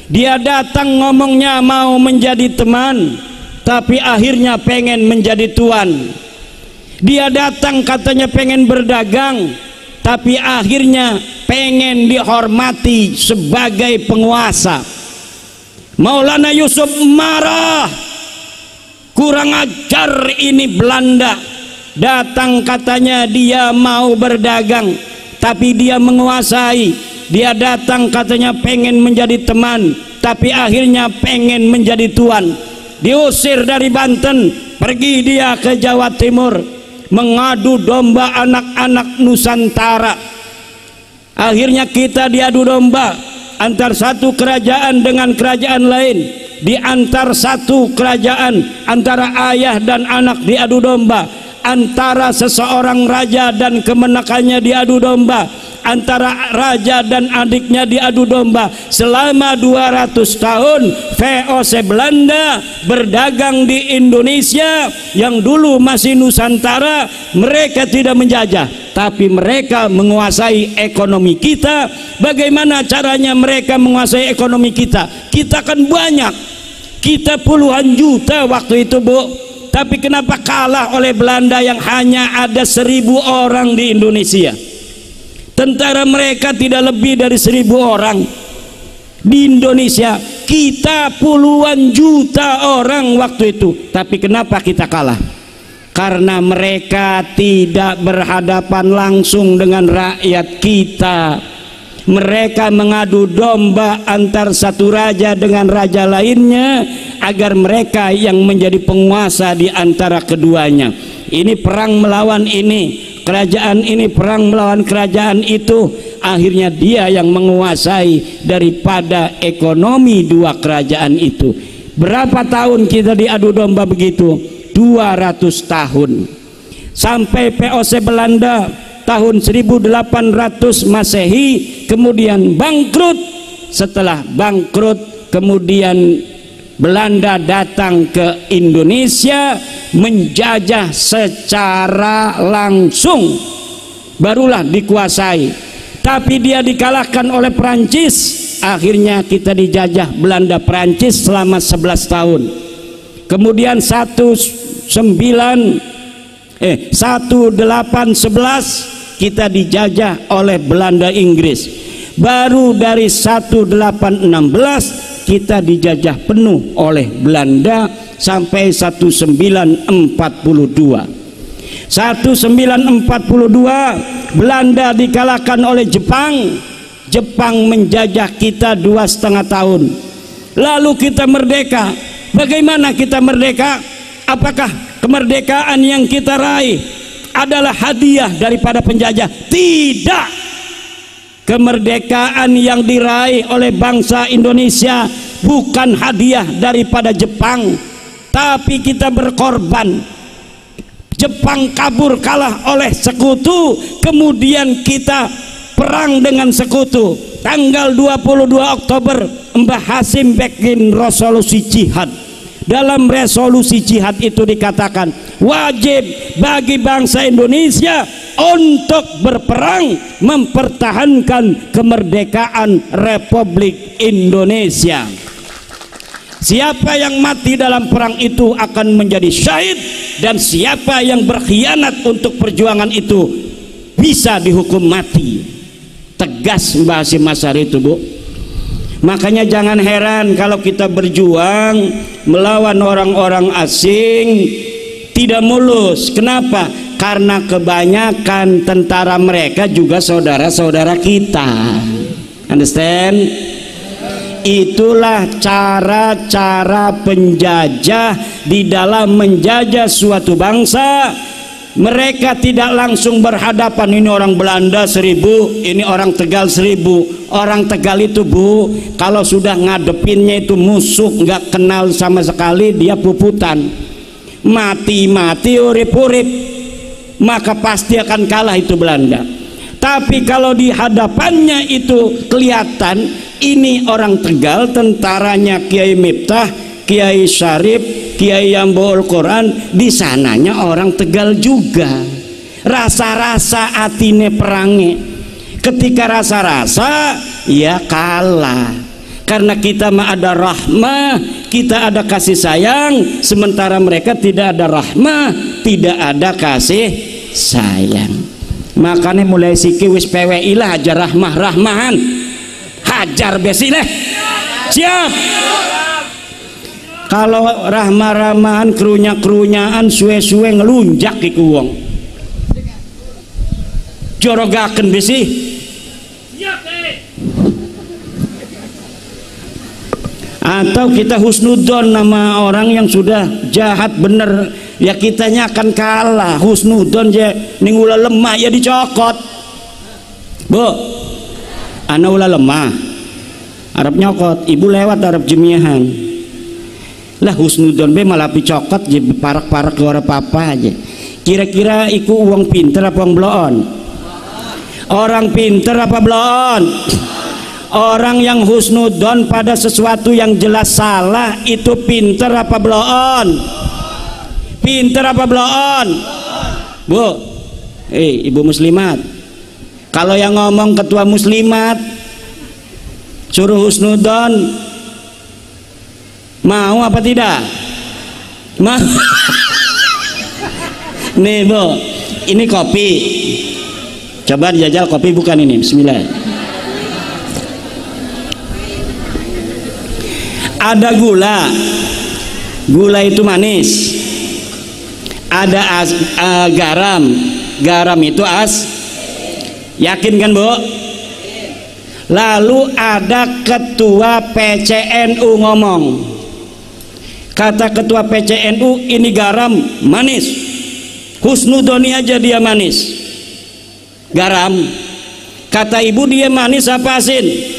Dia datang ngomongnya mau menjadi teman, tapi akhirnya pengen menjadi tuan. Dia datang katanya pengen berdagang, tapi akhirnya pengen dihormati sebagai penguasa. Maulana Yusuf marah, kurang ajar ini Belanda. Datang katanya dia mau berdagang, tapi dia menguasai. Dia datang katanya pengen menjadi teman, tapi akhirnya pengen menjadi tuan. Diusir dari Banten, pergi dia ke Jawa Timur, mengadu domba anak-anak Nusantara. Akhirnya kita diadu domba antar satu kerajaan dengan kerajaan lain. Di antar satu kerajaan, antara ayah dan anak diadu domba, antara seseorang raja dan kemenakannya diadu domba, antara raja dan adiknya diadu domba. Selama 200 tahun VOC Belanda berdagang di Indonesia yang dulu masih Nusantara. Mereka tidak menjajah, tapi mereka menguasai ekonomi kita. Bagaimana caranya mereka menguasai ekonomi kita? Kita kan banyak, kita puluhan juta waktu itu, Bu. Tapi kenapa kalah oleh Belanda yang hanya ada 1000 orang di Indonesia? Tentara mereka tidak lebih dari 1000 orang di Indonesia. Kita puluhan juta orang waktu itu. Tapi kenapa kita kalah? Karena mereka tidak berhadapan langsung dengan rakyat kita. Mereka mengadu domba antar satu raja dengan raja lainnya agar mereka yang menjadi penguasa di antara keduanya. Ini perang melawan ini, kerajaan ini perang melawan kerajaan itu. Akhirnya dia yang menguasai daripada ekonomi dua kerajaan itu. Berapa tahun kita diadu domba begitu? 200 tahun. Sampai VOC Belanda tahun 1800 Masehi kemudian bangkrut. Setelah bangkrut kemudian Belanda datang ke Indonesia menjajah secara langsung, barulah dikuasai. Tapi dia dikalahkan oleh Perancis. Akhirnya kita dijajah Belanda Perancis selama 11 tahun. Kemudian 1811 kita dijajah oleh Belanda Inggris. Baru dari 1816 kita dijajah penuh oleh Belanda sampai 1942. 1942 Belanda dikalahkan oleh Jepang. Jepang menjajah kita 2,5 tahun. Lalu kita merdeka. Bagaimana kita merdeka? Apakah kemerdekaan yang kita raih adalah hadiah daripada penjajah? Tidak. Kemerdekaan yang diraih oleh bangsa Indonesia bukan hadiah daripada Jepang, tapi kita berkorban. Jepang kabur kalah oleh sekutu, kemudian kita perang dengan sekutu. Tanggal 22 Oktober Mbah Hasim bikin resolusi jihad. Dalam resolusi jihad itu dikatakan wajib bagi bangsa Indonesia untuk berperang mempertahankan kemerdekaan Republik Indonesia. Siapa yang mati dalam perang itu akan menjadi syahid, dan siapa yang berkhianat untuk perjuangan itu bisa dihukum mati. Tegas Mbah Hasyim Asy'ari itu, Bu. Makanya jangan heran kalau kita berjuang melawan orang-orang asing tidak mulus. Kenapa? Karena kebanyakan tentara mereka juga saudara-saudara kita. Understand? Itulah cara-cara penjajah di dalam menjajah suatu bangsa. Mereka tidak langsung berhadapan, ini orang Belanda 1000, ini orang Tegal 1000. Orang Tegal itu, Bu, kalau sudah ngadepinnya itu musuh, nggak kenal sama sekali, dia puputan, mati-mati, urip-urip, maka pasti akan kalah itu Belanda. Tapi kalau di hadapannya itu kelihatan ini orang Tegal, tentaranya Kiai Miftah, Kiai Syarif, Kiai yang bawa Al-Quran, di sananya orang Tegal juga. Rasa-rasa atine perangi. Ketika rasa-rasa, ya kalah. Karena kita mah ada rahmah, kita ada kasih sayang, sementara mereka tidak ada rahmah, tidak ada kasih sayang. Makanya mulai siki wis PWI lah, aja rahmah-rahmahan, hajar besileh. Siap. Kalau rahmah-rahmahan, kerunya-kerunyaan, suwe-suwe ngelunjak iku wong. Jorogaken besi. Atau kita husnudon nama orang yang sudah jahat bener, ya kitanya akan kalah. Husnudon je ning ulah lemah ya dicokot. Bu, ana ulah lemah, arep nyokot, ibu lewat arep jemiahan. Lah husnudon be malah picokot je parak-parak ke ora apa-apa aja. Kira-kira iku uang pinter apa uang bloon? Orang pinter apa bloon? Orang yang husnudon pada sesuatu yang jelas salah itu pinter apa bloon? Pinter apa bloon? Bu, ibu muslimat, kalau yang ngomong ketua muslimat suruh husnudon, mau apa tidak? Mau. Nih Bu, ini kopi, coba dijajal kopi, bukan ini, bismillah. Ada gula, gula itu manis. Ada garam, garam itu yakin kan Bu? Lalu ada ketua PCNU ngomong, kata ketua PCNU, ini garam manis, husnudoni aja dia manis. Garam, kata ibu dia manis apa asin?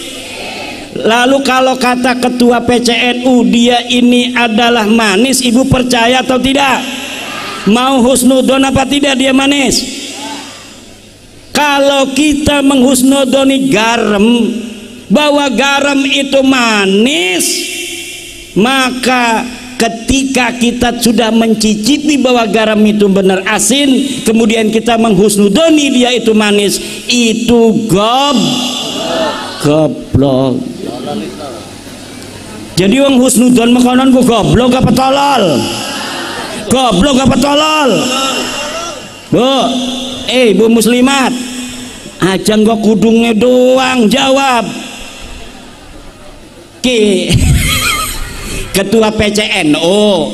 Lalu kalau kata ketua PCNU dia ini adalah manis, ibu percaya atau tidak? Mau husnudon apa tidak dia manis? Kalau kita menghusnudoni garam bahwa garam itu manis, maka ketika kita sudah mencicipi bahwa garam itu benar asin, kemudian kita menghusnudoni dia itu manis, itu goblok. Jadi wong husnudon makanan ku goblok apa tolol? Goblok apa tolol? Bu, Bu muslimat, aja kok kudungnya doang jawab. Ki ketua PCNU,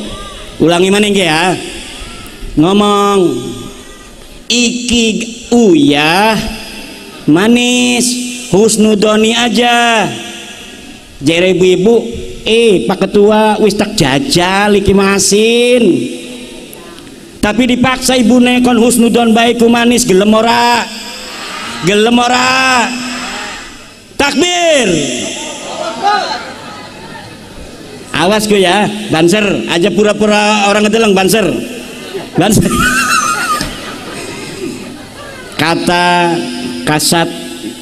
ulangi mana ya? Ngomong iki uyah manis, husnudoni aja. Jere ibu-ibu, Pak Ketua wis tak jajal iki masin. Tapi dipaksa ibu nekon husnudon baik ku manis, gelem ora? Gelem ora? Takbir. Awas gue ya, banser aja pura-pura orang ngedeleng banser. Banser. Kata Kasat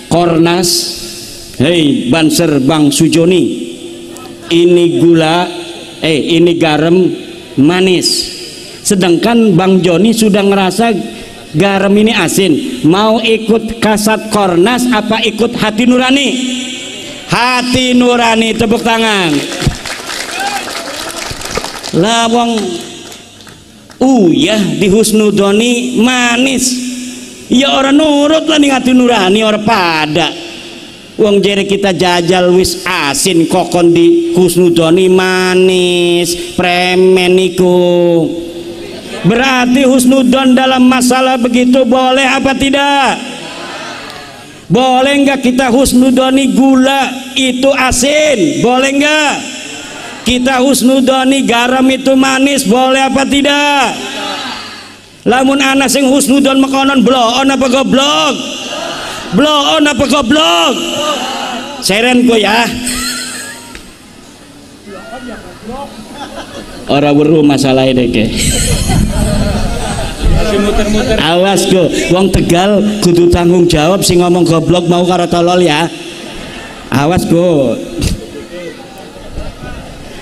Kornas, hei banser Bang Sujoni, ini gula, ini garam manis. Sedangkan Bang Joni sudah ngerasa garam ini asin. Mau ikut Kasat Kornas apa ikut hati nurani? Hati nurani, tepuk tangan. Lah wong uyah dihusnudoni manis, ya orang nurut lah nih hati nurani orang pada. Wong jere kita jajal wis asin kokon di husnudoni manis, premen iku. Berarti husnudon dalam masalah begitu boleh apa tidak? Boleh nggak kita husnudoni gula itu asin? Boleh nggak? Kita husnudoni garam itu manis? Boleh apa tidak? Lamun ana sing husnudon makanan bloon apa goblok? Bloon apa goblok? Seren ko ya. Ora weruh masalah ini ke. Awas go, wong Tegal kudu tanggung jawab sing ngomong goblok mau karo tolol ya. Awas go.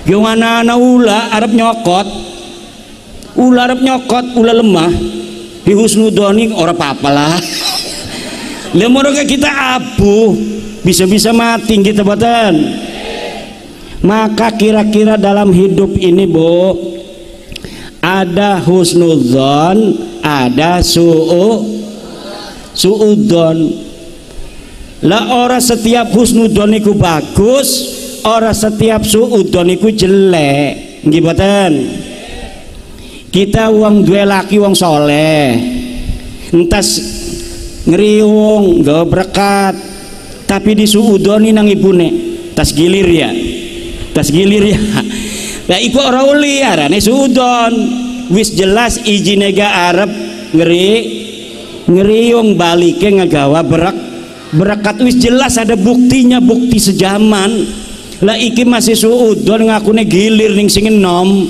Yo ana ula arep nyokot. Ula arep nyokot, ula lemah. Dihusnudoni ora apa-apa lah. Lah mereka kita abuh, bisa-bisa mati gitu boten. Maka kira-kira dalam hidup ini Bu, ada husnudzon, ada suudzon. Lah ora setiap husnudzon iku bagus, ora setiap suudzon iku jelek. Nggih boten? Kita wong duwe laki wong soleh, entas ngriung nggawa berkat, tapi disuudzoni nang ibune, tas gilir ya. Lah iku ora uli arane suudon. Wis jelas ijine ga arep ngeriung balike ngagawa berkat wis jelas ada buktinya, bukti sejaman. Lah iki masih suudon ngakune gilir ning sing enom.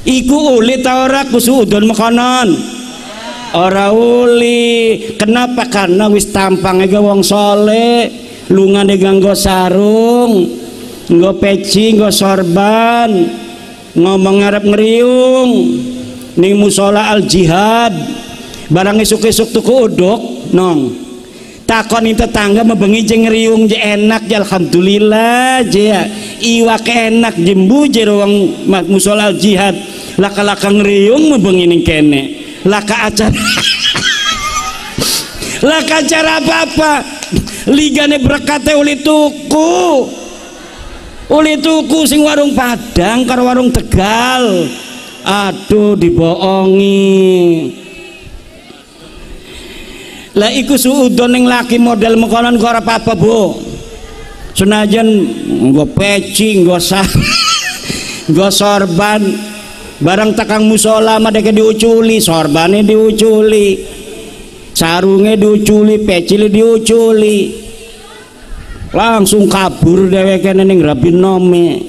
Iku uli ta ora ku suudon makanan? Ora uli. Kenapa? Karena wis tampangnya ga wong soleh. Lungane nganggo sarung, nggo peci, nggo sorban, ngomong ngarep ngeriung ning musola al jihad. Barang esuk-esuk tuku uduk nong takoni tetangga mebengi je ngeriung je enak je alhamdulillah je ya iwak enak jembu je ruang musola al jihad laka-laka ngeriung mebengi ning kene laka acara apa-apa ligane berkate uli tuku sing warung Padang karo warung Tegal. Aduh dibohongi. Lah iku suudon ning laki model makanan kok ora apa-apa Bu. Senajan nggo peci, nggo sorban, barang takang musola mah deke diuculi, sorbane diuculi. Sarungnya diuculi, pecile diuculi, langsung kabur dheweke ning rabinome.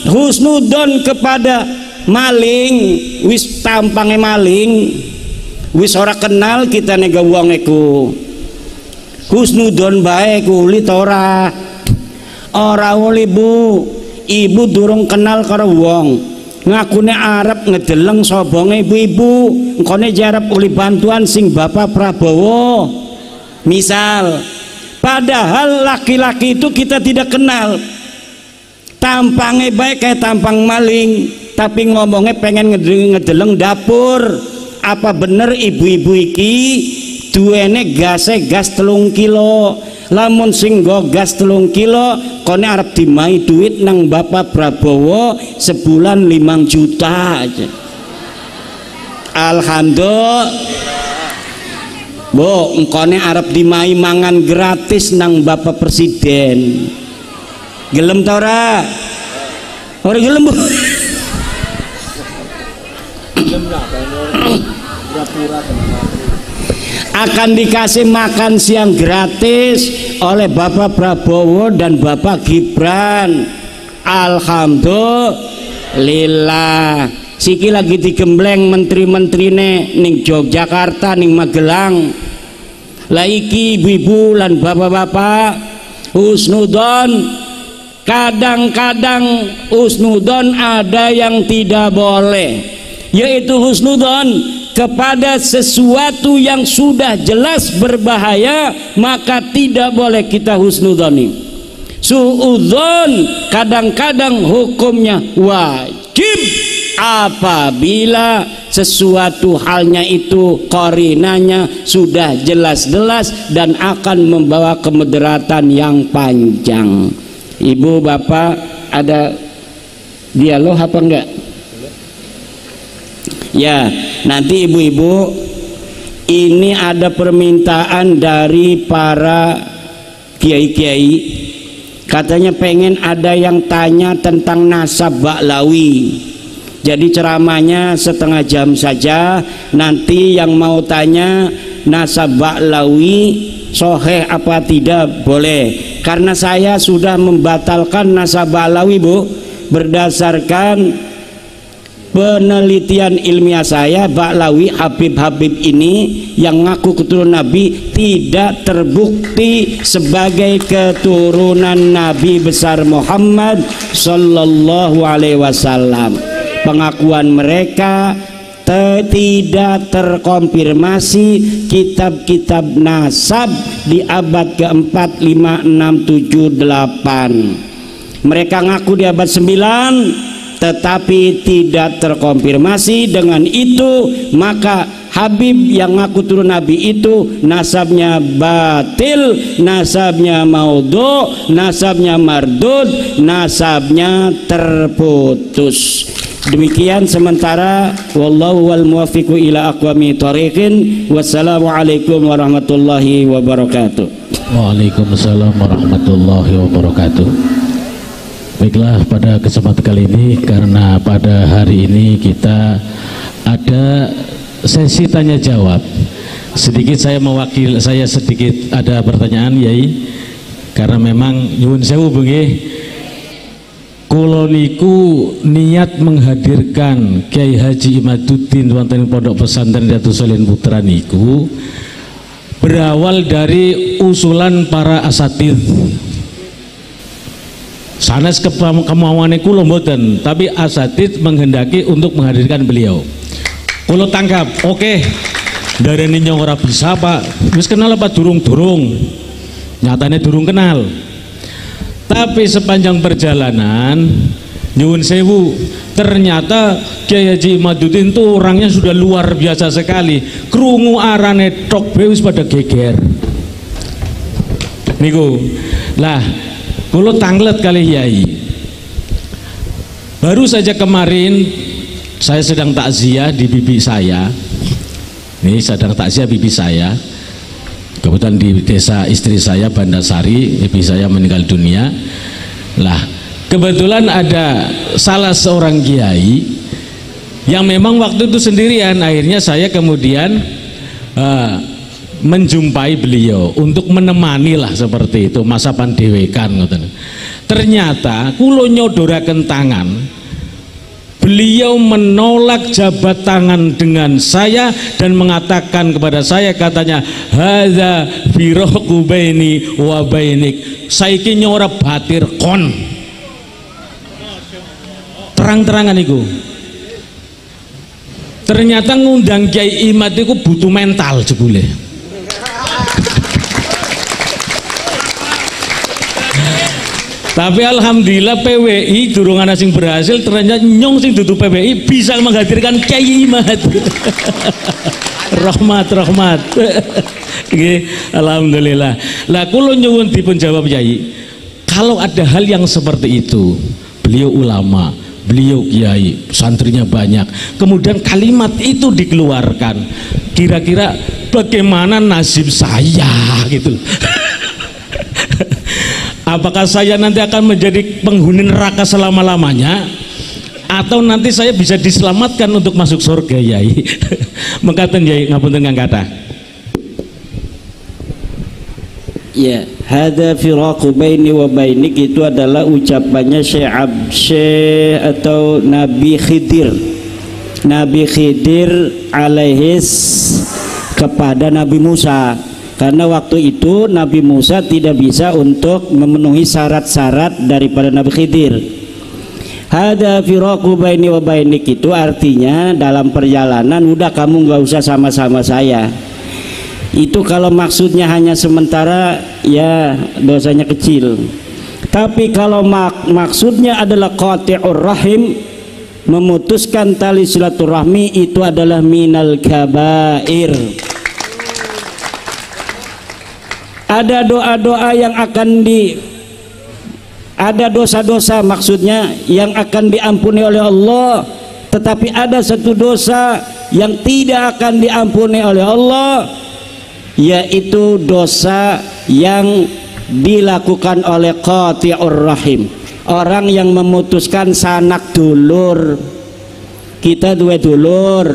Husnudon kepada maling, wis tampange maling, wis ora kenal kita nega wong iku. Husnudon bae kulit ora uli Bu. Ibu durung kenal karo wong. Ngakune arep ngedeleng sobonge ibu-ibu engkone jarep uli bantuan sing Bapak Prabowo misal, padahal laki-laki itu kita tidak kenal, tampangnya baik kayak tampang maling tapi ngomongnya pengen ngedeleng dapur. Apa bener ibu-ibu iki duwene gas 3 kilo, lamun sing nggo gas 3 kilo kone arep dimai duit nang Bapak Prabowo sebulan 5 juta aja. Alhamdulillah Bu, engkone arep dimai mangan gratis nang Bapak Presiden. Gelem ta ora? Ora gelem Bu. Akan dikasih makan siang gratis oleh Bapak Prabowo dan Bapak Gibran. Alhamdulillah. Siki lagi digembleng menteri-menterine ning Yogyakarta, ning Magelang. Lah iki ibu-ibu lan bapak-bapak husnudon. Kadang-kadang husnudon ada yang tidak boleh, yaitu husnudon kepada sesuatu yang sudah jelas berbahaya, maka tidak boleh kita husnudoni. Suudzon kadang-kadang hukumnya wajib apabila sesuatu halnya itu korinanya sudah jelas-jelas dan akan membawa kemudaratan yang panjang. Ibu bapak ada dialog apa enggak? Ya, nanti ibu-ibu, ini ada permintaan dari para kiai-kiai, katanya pengen ada yang tanya tentang nasab Ba'lawi. Jadi ceramahnya setengah jam saja. Nanti yang mau tanya nasab Ba'lawi sahih apa tidak boleh, karena saya sudah membatalkan nasab Ba'lawi, Bu, berdasarkan penelitian ilmiah saya. Ba'lawi, Habib-Habib ini yang ngaku keturunan Nabi tidak terbukti sebagai keturunan Nabi besar Muhammad Sallallahu Alaihi Wasallam. Pengakuan mereka tidak terkonfirmasi. Kitab-kitab nasab di abad ke-4, 5, 6, 7, 8 mereka ngaku di abad 9 tetapi tidak terkonfirmasi. Dengan itu maka Habib yang ngaku turun Nabi itu nasabnya batil, nasabnya maudhu, nasabnya mardud, nasabnya terputus. Demikian sementara, wallahu wal muwaffiqu ila aqwami thoriqin. Wassalamualaikum warahmatullahi wabarakatuh.
Waalaikumsalam warahmatullahi wabarakatuh. Baiklah, pada kesempatan kali ini, karena pada hari ini kita ada sesi tanya jawab, sedikit saya sedikit ada pertanyaan, Yai, karena memang nyuwun sewu bengi, kula niku niat menghadirkan Kiai Haji Imaduddin wonten Pondok Pesantren Riyadhus Shalihin Putra niku berawal dari usulan para asatidz. Sanes kemauane kula mboten, tapi asatidz menghendaki untuk menghadirkan beliau. Kula tangkap, oke. Darene nyong ora bisa, Pak. Wis kenal apa durung-durung? Nyatane durung kenal. Tapi sepanjang perjalanan nyuwun sewu, ternyata Kiai Haji Imaduddin itu orangnya sudah luar biasa sekali. Krungu arane tok wis pada geger. Niku. Lah, kula tanglet kali Yai. Baru saja kemarin saya sedang takziah di bibi saya. Ini sedang takziah bibi saya. Kebetulan di desa istri saya Bandasari, ibu saya meninggal dunia. Lah, kebetulan ada salah seorang kiai yang memang waktu itu sendirian. Akhirnya saya kemudian menjumpai beliau untuk menemani lah seperti itu, masa pandewekan. Ternyata kulo nyodoraken tangan, beliau menolak jabat tangan dengan saya dan mengatakan kepada saya, katanya, hadza firaqu baini wa bainik, saiki nyora batir kon. Terang-terangan itu. Ternyata ngundang Kiai Imad itu butuh mental jebule. Tapi alhamdulillah PWI durung ana sing berhasil, ternyata nyong sing dudu PWI bisa menghadirkan Kiai Imad. rahmat. Nggih, alhamdulillah. Lah kula nyuwun dipun jawab Yai. Kalau ada hal yang seperti itu, beliau ulama, beliau kiai, santrinya banyak, kemudian kalimat itu dikeluarkan, kira-kira bagaimana nasib saya gitu. Apakah saya nanti akan menjadi penghuni neraka selama-lamanya, atau nanti saya bisa diselamatkan untuk masuk surga, Yai? Mengatakan Yai, ngapunten kang kata.
Ya, hadza firaqu baini wa bainik itu adalah ucapannya Syekh atau Nabi Khidir. Nabi Khidir alaihis kepada Nabi Musa. Karena waktu itu Nabi Musa tidak bisa untuk memenuhi syarat-syarat daripada Nabi Khidir. Hadza firaqu baini wa bainik itu artinya dalam perjalanan udah kamu nggak usah sama-sama saya. Itu kalau maksudnya hanya sementara ya dosanya kecil. Tapi kalau maksudnya adalah qati'ur rahim, memutuskan tali silaturahmi, itu adalah minal kabair. Ada doa-doa yang akan Ada dosa-dosa maksudnya yang akan diampuni oleh Allah, tetapi ada satu dosa yang tidak akan diampuni oleh Allah, yaitu dosa yang dilakukan oleh qati'ur rahim, orang yang memutuskan sanak dulur. Kita duwe dulur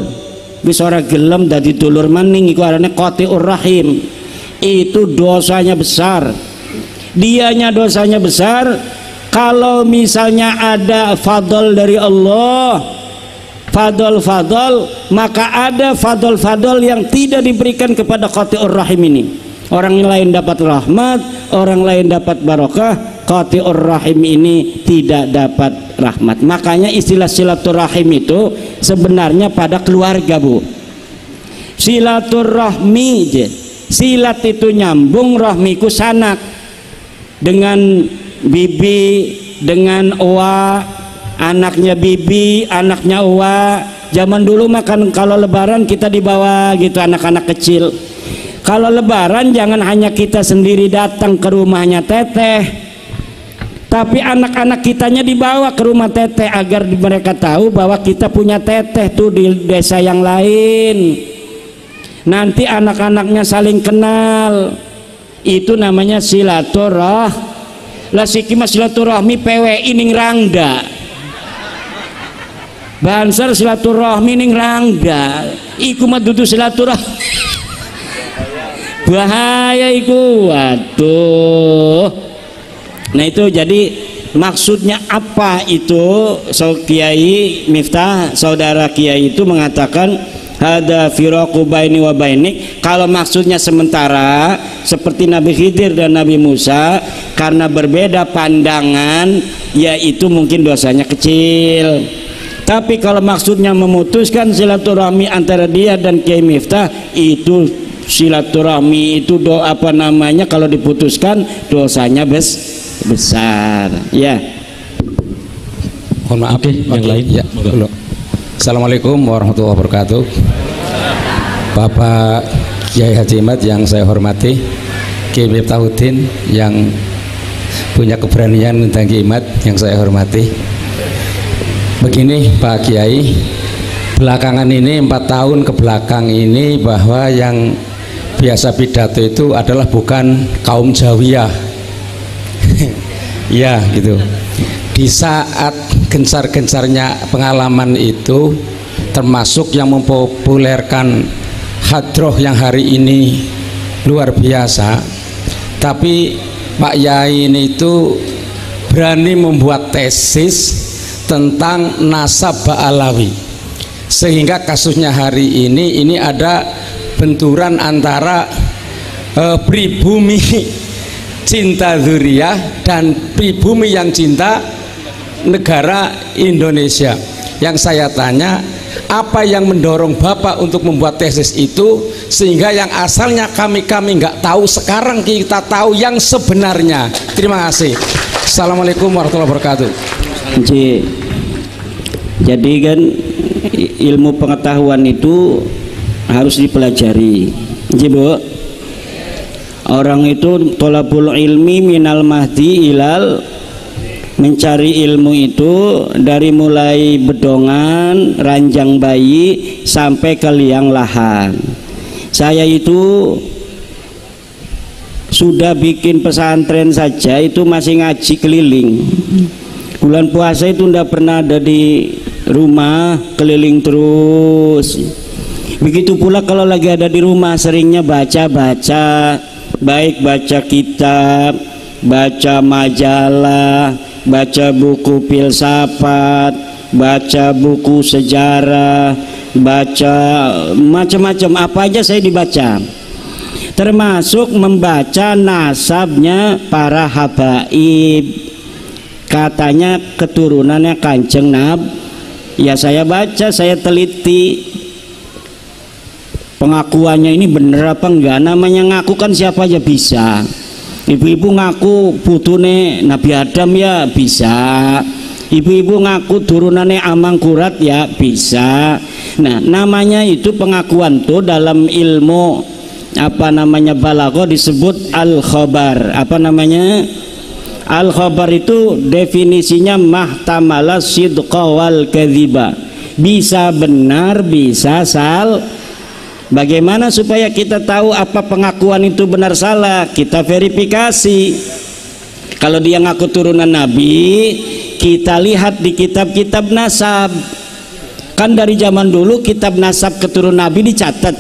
wis ora gelem dadi dulur maning, iku arane qati'ur rahim. Itu dosanya besar, dianya dosanya besar. Kalau misalnya ada fadl dari Allah, fadl, maka ada fadl yang tidak diberikan kepada qati'ur rahim ini. Orang lain dapat rahmat, orang lain dapat barokah, qati'ur rahim ini tidak dapat rahmat. Makanya istilah silaturahim itu sebenarnya pada keluarga, Bu. Silaturahmi, silat itu nyambung, rahmiku sanak, dengan bibi, dengan owa, anaknya bibi, anaknya owa. Zaman dulu makan kalau lebaran kita dibawa gitu anak-anak kecil. Kalau lebaran jangan hanya kita sendiri datang ke rumahnya teteh, tapi anak-anak kitanya dibawa ke rumah teteh agar mereka tahu bahwa kita punya teteh tuh di desa yang lain. Nanti anak-anaknya saling kenal. Itu namanya silaturahmi. Lah siki mas silaturahmi PWI ning Rangda. Bansar silaturahmi ning Rangda. Iku mah dudu silaturahmi. Bahaya iku. Waduh. Nah itu jadi maksudnya apa itu? So Kiai Miftah, saudara Kiai itu mengatakan hada firaqu baini wa bainik. Kalau maksudnya sementara seperti Nabi Khidir dan Nabi Musa, karena berbeda pandangan, yaitu mungkin dosanya kecil. Tapi kalau maksudnya memutuskan silaturahmi antara dia dan Kiai Miftah, itu silaturahmi itu apa namanya, kalau diputuskan dosanya besar. Ya.
Mohon maaf, yang lain ya. Assalamualaikum warahmatullahi wabarakatuh. Bapak Kiai Haji Imad yang saya hormati, Kiai Miftahuddin yang punya keberanian tentang Kiai Imad yang saya hormati. Begini Pak Kiai, belakangan ini 4 tahun ke belakang ini bahwa yang biasa pidato itu adalah bukan kaum Jawiyah. Ya gitu. Di saat gencar-gencarnya pengalaman itu, termasuk yang mempopulerkan hadroh yang hari ini luar biasa, tapi Pak Yai ini itu berani membuat tesis tentang nasab Ba'alawi, sehingga kasusnya hari ini ada benturan antara pribumi cinta dzurriyyah dan pribumi yang cinta negara Indonesia. Yang saya tanya, apa yang mendorong Bapak untuk membuat tesis itu sehingga yang asalnya kami nggak tahu, sekarang kita tahu yang sebenarnya. Terima kasih. Assalamualaikum warahmatullahi wabarakatuh.
Jadi kan ilmu pengetahuan itu harus dipelajari. Bu, orang itu tolabul ilmi minal mahdi ilal, mencari ilmu itu dari mulai bedongan, ranjang bayi sampai ke liang lahat. Saya itu sudah bikin pesantren saja itu masih ngaji keliling. Bulan puasa itu tidak pernah ada di rumah, keliling terus. Begitu pula kalau lagi ada di rumah, seringnya baca-baca, baik baca kitab, baca majalah, baca buku filsafat, baca buku sejarah, baca macam-macam, apa aja saya dibaca, termasuk membaca nasabnya para habaib, katanya keturunannya Kanjeng Nabi. Ya saya baca, saya teliti pengakuannya ini bener apa enggak. Namanya ngaku kan siapa aja bisa. Ibu-ibu ngaku putune Nabi Adam ya bisa, ibu-ibu ngaku turunannya Amangkurat ya bisa. Nah namanya itu pengakuan tuh dalam ilmu apa namanya balaghah disebut al-khobar. Apa namanya? Al khabar itu definisinya mahtamala sidqa wal kadhiba, bisa benar bisa Bagaimana supaya kita tahu apa pengakuan itu benar salah? Kita verifikasi. Kalau dia ngaku turunan Nabi, kita lihat di kitab-kitab nasab. Kan dari zaman dulu kitab nasab keturunan Nabi dicatat,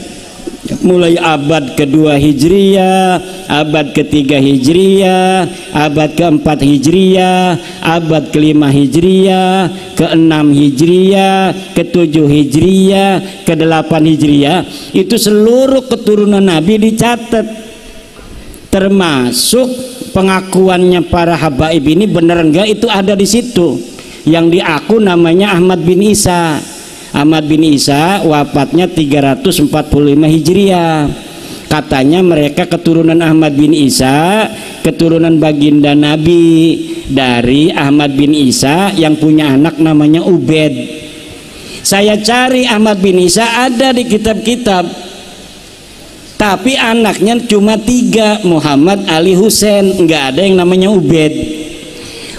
mulai abad kedua Hijriyah, abad ketiga Hijriyah, abad keempat Hijriyah, abad kelima Hijriyah, keenam Hijriyah, ketujuh Hijriyah, kedelapan Hijriyah. Itu seluruh keturunan Nabi dicatat, termasuk pengakuannya para habaib ini benar enggak, itu ada di situ. Yang diaku namanya Ahmad bin Isa. Ahmad bin Isa wafatnya 345 Hijriah. Katanya mereka keturunan Ahmad bin Isa, keturunan baginda Nabi. Dari Ahmad bin Isa yang punya anak namanya Ubed. Saya cari Ahmad bin Isa ada di kitab-kitab, tapi anaknya cuma 3, Muhammad, Ali, Husain, nggak ada yang namanya Ubed.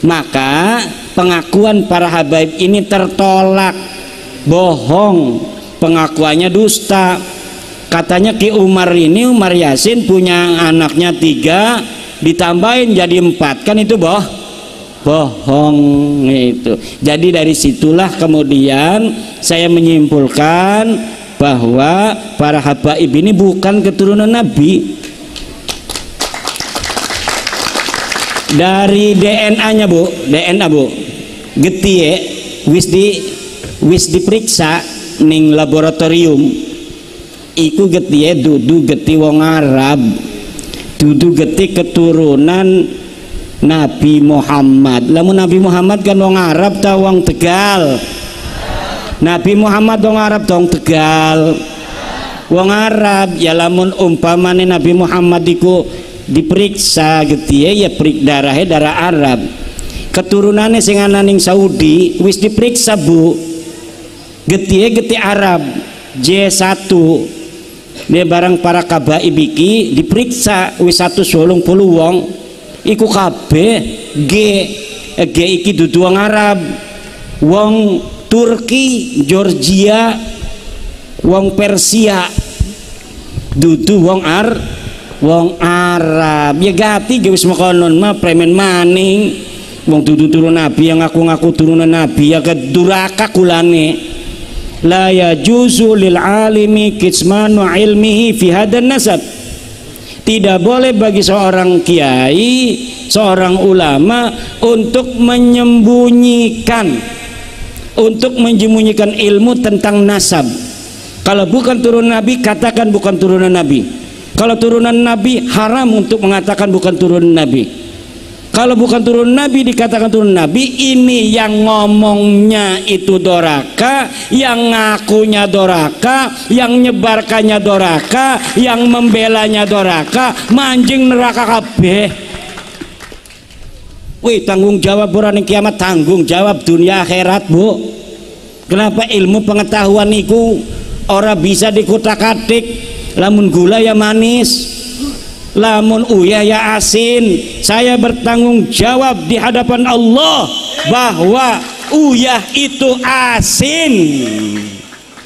Maka pengakuan para habaib ini tertolak, bohong, pengakuannya dusta. Katanya Ki Umar ini, Umar Yasin punya anaknya 3, ditambahin jadi 4, kan itu bohong itu. Jadi dari situlah kemudian saya menyimpulkan bahwa para habaib ini bukan keturunan Nabi. Dari DNA-nya Bu, getie wis diperiksa ning laboratorium, iku getie dudu geti wong Arab, dudu geti keturunan Nabi Muhammad. Lamun Nabi Muhammad kan wong Arab ta wong Tegal? Nabi Muhammad wong Arab dong Tegal. Wong Arab ya, lamun umpamane Nabi Muhammad iku diperiksa gitu ya darahnya darah Arab, keturunannya sing ana ning Saudi wis diperiksa Bu, geti Arab J1 dia barang para kabaib iki diperiksa wis 180 wong iku kabeh G iki dudu wong Arab, wong Turki, Georgia, wong Persia, dudu wong Arab. Ya gati wis makonon mah premen maning wong dudu turun Nabi, yang ngaku-ngaku turunan Nabi ya keduraka kulane. La yajuzu lil alimi kitmanu ilmihi fi hadan nasab. Tidak boleh bagi seorang kiai, seorang ulama untuk menyembunyikan ilmu tentang nasab. Kalau bukan turunan Nabi, katakan bukan turunan Nabi. Kalau turunan Nabi, haram untuk mengatakan bukan turunan Nabi. Kalau bukan turunan Nabi dikatakan turunan Nabi. Ini yang ngomongnya itu doraka, yang ngakunya doraka, yang nyebarkannya doraka, yang membelanya doraka, manjing neraka kabeh. Wih, tanggung jawab orang kiamat, tanggung jawab dunia akhirat Bu. Kenapa ilmu pengetahuan itu ora bisa dikutak-atik? Lamun gula ya manis, lamun uyah ya asin. Saya bertanggung jawab di hadapan Allah bahwa uyah itu asin,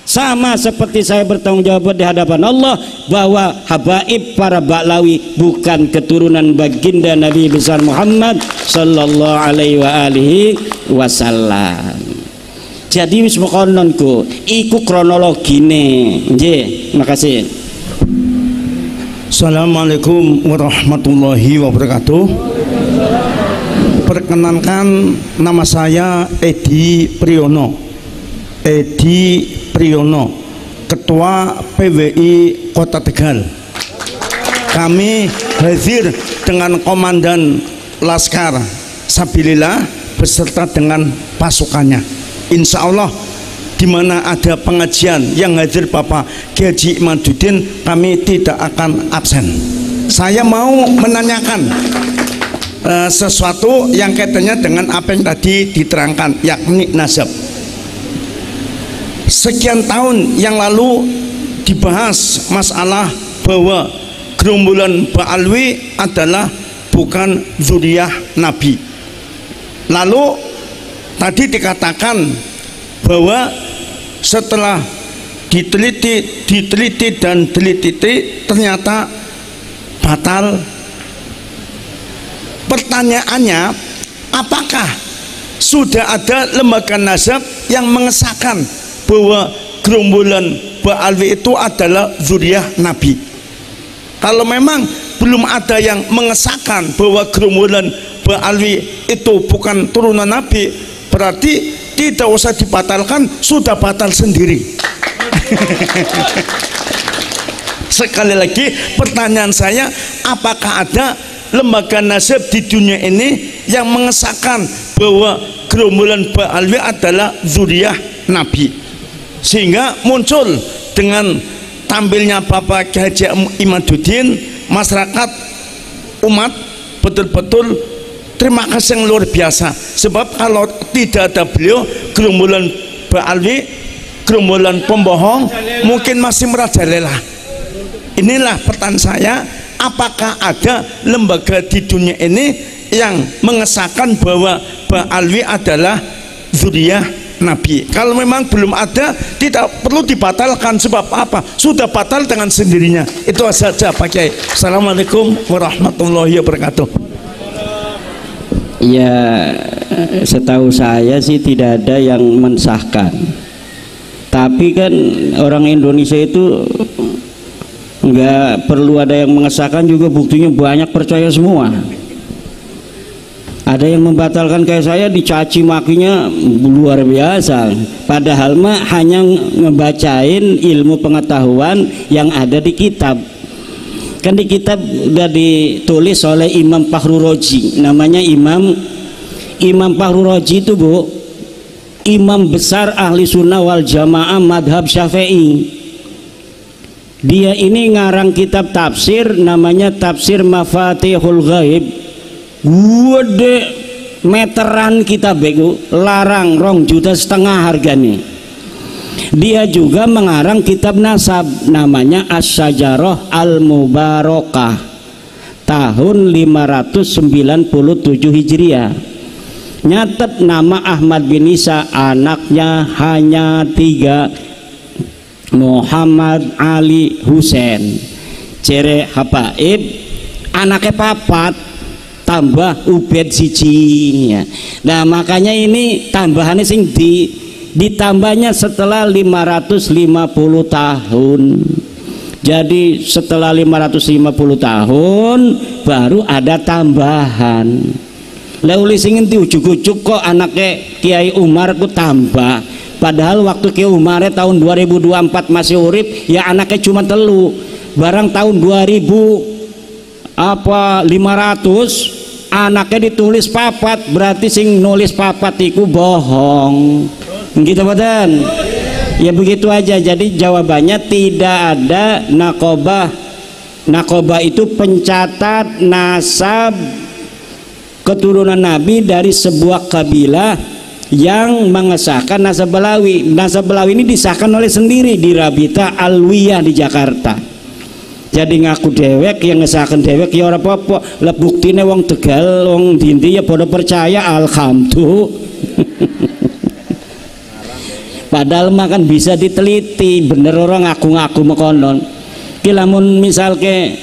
sama seperti saya bertanggung jawab di hadapan Allah bahwa habaib para Ba'lawi bukan keturunan baginda Nabi besar Muhammad sallallahu alaihi wasallam. Jadi wis mokononku iku kronologine. Nggih, makasih.
Assalamualaikum warahmatullahi wabarakatuh. Perkenalkan, nama saya Edi Priyono, Ketua PWI Kota Tegal. Kami hadir dengan Komandan Laskar Sabilillah beserta dengan pasukannya. Insya Allah di mana ada pengajian yang hadir Bapak Kiai Haji Imaduddin, kami tidak akan absen. Saya mau menanyakan sesuatu yang kaitannya dengan apa yang tadi diterangkan, yakni nasab. Sekian tahun yang lalu dibahas masalah bahwa gerombolan Ba'alwi adalah bukan zuriyah Nabi. Lalu tadi dikatakan bahwa setelah diteliti dan ternyata batal. Pertanyaannya, apakah sudah ada lembaga nasab yang mengesahkan bahwa gerombolan Ba'alwi itu adalah zuriyah Nabi? Kalau memang belum ada yang mengesahkan bahwa gerombolan Ba'alwi itu bukan turunan Nabi, berarti tidak usah dibatalkan, sudah batal sendiri. Sekali lagi pertanyaan saya, apakah ada lembaga nasab di dunia ini yang mengesahkan bahwa gerombolan Ba'alwi adalah zuriyah Nabi, sehingga muncul dengan tampilnya Bapak Kiai Haji Imaduddin, masyarakat umat betul-betul terima kasih yang luar biasa. Sebab kalau tidak ada beliau, gerombolan Ba'alwi, gerombolan pembohong mungkin masih merajalela. Inilah pertanyaan saya, apakah ada lembaga di dunia ini yang mengesahkan bahwa Ba'alwi adalah zuriyah Nabi? Kalau memang belum ada, tidak perlu dibatalkan. Sebab apa? Sudah batal dengan sendirinya. Itu saja Pak Kiai. Assalamualaikum warahmatullahi wabarakatuh.
Ya, setahu saya sih tidak ada yang mensahkan. Tapi kan orang Indonesia itu nggak perlu ada yang mengesahkan juga, buktinya banyak percaya semua. Ada yang membatalkan kayak saya, dicaci makinya luar biasa, padahal mah hanya ngebacain ilmu pengetahuan yang ada di kitab. Kan di kitab udah ditulis oleh Imam Fakhrur Razi, namanya Imam Fakhrur Razi itu Bu, imam besar ahli sunnah wal jamaah madhab Syafi'i. Dia ini ngarang kitab tafsir namanya Tafsir Mafatihul Ghaib, gede meteran kitab itu, larang 2,5 juta harganya. Dia juga mengarang kitab nasab namanya As-Syajarah Al-Mubarakah tahun 597 Hijriah. Nyatet nama Ahmad bin Isa, anaknya hanya 3, Muhammad, Ali, Husain. Cere Habaib anaknya 4 tambah Ubed sijinya. Nah makanya ini tambahannya sing ditambahnya setelah 550 tahun. Jadi setelah 550 tahun baru ada tambahan. Lalu singin ti ujuk-ujuk kok anaknya Kiai Umar ku tambah, padahal waktu Kiai Umar tahun 2024 masih urip ya anaknya cuma 3. Barang tahun 500 anaknya ditulis 4, berarti sing nulis 4 iku bohong. Gitu badan. Ya begitu aja. Jadi jawabannya tidak ada nakobah. Nakobah itu pencatat nasab keturunan Nabi dari sebuah kabilah yang mengesahkan nasab Balawi. Nasab Balawi ini disahkan oleh sendiri di Rabita Alwiyah di Jakarta. Jadi ngaku dewek, yang ngesahkan dewek ya ora apa-apa. Lah buktine wong Tegal, wong Dindi ya pada percaya, alhamdulillah. Padahal makan bisa diteliti, bener orang ngaku-ngaku mekonon. Ki lamun misal ke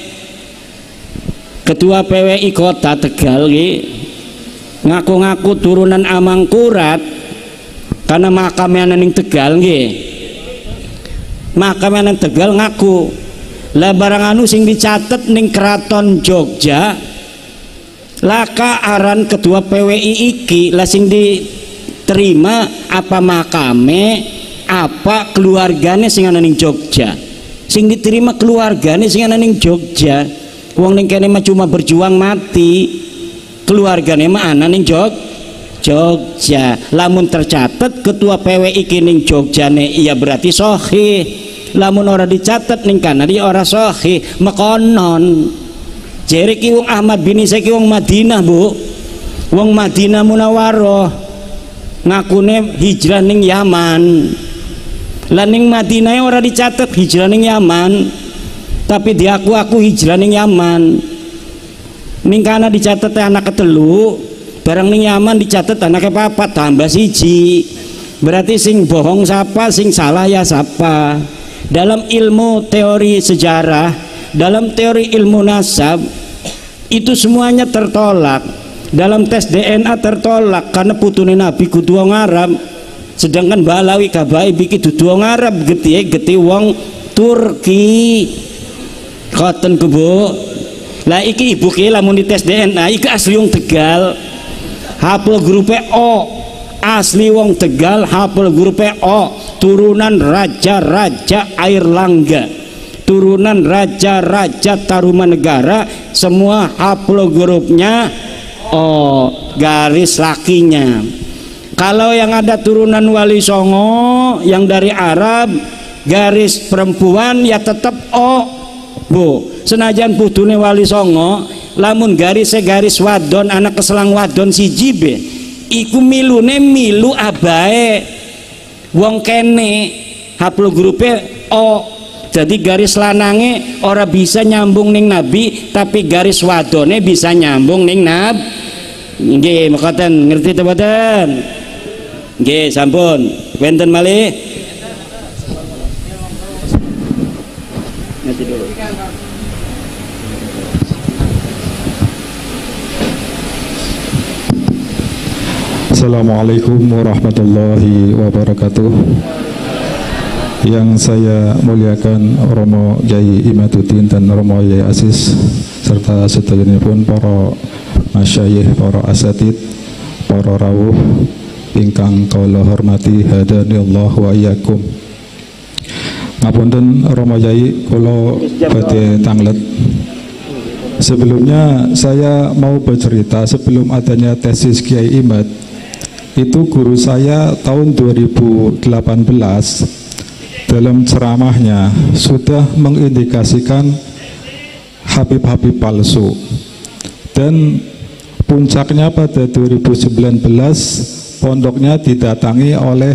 Ketua PWI Kota Tegal ngaku-ngaku turunan Amangkurat karena makamnya ning Tegal makamnya ning Tegal ngaku. Lah barang anu sing dicatet ning Keraton Jogja laka aran Ketua PWI iki lah sing diterima apa makame apa keluargane sing ana ning Jogja. Sing diterima keluargane sing ana ning Jogja. Wong ning kene mah cuma berjuang mati, keluargane mah ana ning Jogja. Lamun tercatat ketua PWI ning Jogjane iya berarti sahih. Lamun ora dicatat ning kana dia ora sahih. Mekonon jere ki wong Ahmad bin Isa ki wong Madinah Bu, wong Madinah Munawwarah, ngakune hijrah ning Yaman. Lah ning Madinah ora dicatat hijrah ning Yaman, tapi diaku-aku hijrah ning Yaman. ning kana dicatat anak ketelu, barang ning Yaman dicatat anaknya papat tambah siji. Berarti sing bohong siapa, sing salah ya siapa. Dalam ilmu teori sejarah, dalam teori ilmu nasab itu semuanya tertolak. Dalam tes DNA tertolak karena putune Nabi kudu wong Arab, sedangkan Balawi kabai bikin dudu wong Arab, geti wong Turki. Khoten kubu. Lah iki ibu ki lamun di tes DNA iki asli wong Tegal. Haplogrupe O. Asli wong Tegal, haplogrupe O. Turunan raja-raja Airlangga, turunan raja-raja Tarumanegara, semua haplogrupnya O, garis lakinya. Kalau yang ada turunan Wali Songo yang dari Arab, garis perempuan ya tetap O, Bu. Senajan putune Wali Songo, lamun garisnya garis wadon, anak keselang wadon siji be, iku milune milu abae wong kene, haplogrupe O. Jadi garis lanange ora bisa nyambung ning Nabi, tapi garis wadone bisa nyambung ning Nabi. Nggih, mekaten ngerti ta mboten? Nggih, sampun. Wenten malih. Nanti dulu.
Assalamualaikum warahmatullahi wabarakatuh. Yang saya muliakan Romo Kyai Imaduddin dan Romo Yai Aziz serta sedayanipun para masyayikh, para asatid, para rawuh ingkang kula hormati, hadanillah wa iyyakum. Ngapunten Romo Yai, kula badhe tanglet. Sebelumnya saya mau bercerita, sebelum adanya tesis Kiai Imad, itu guru saya tahun 2018 dalam ceramahnya sudah mengindikasikan Habib-habib palsu, dan puncaknya pada 2019 pondoknya didatangi oleh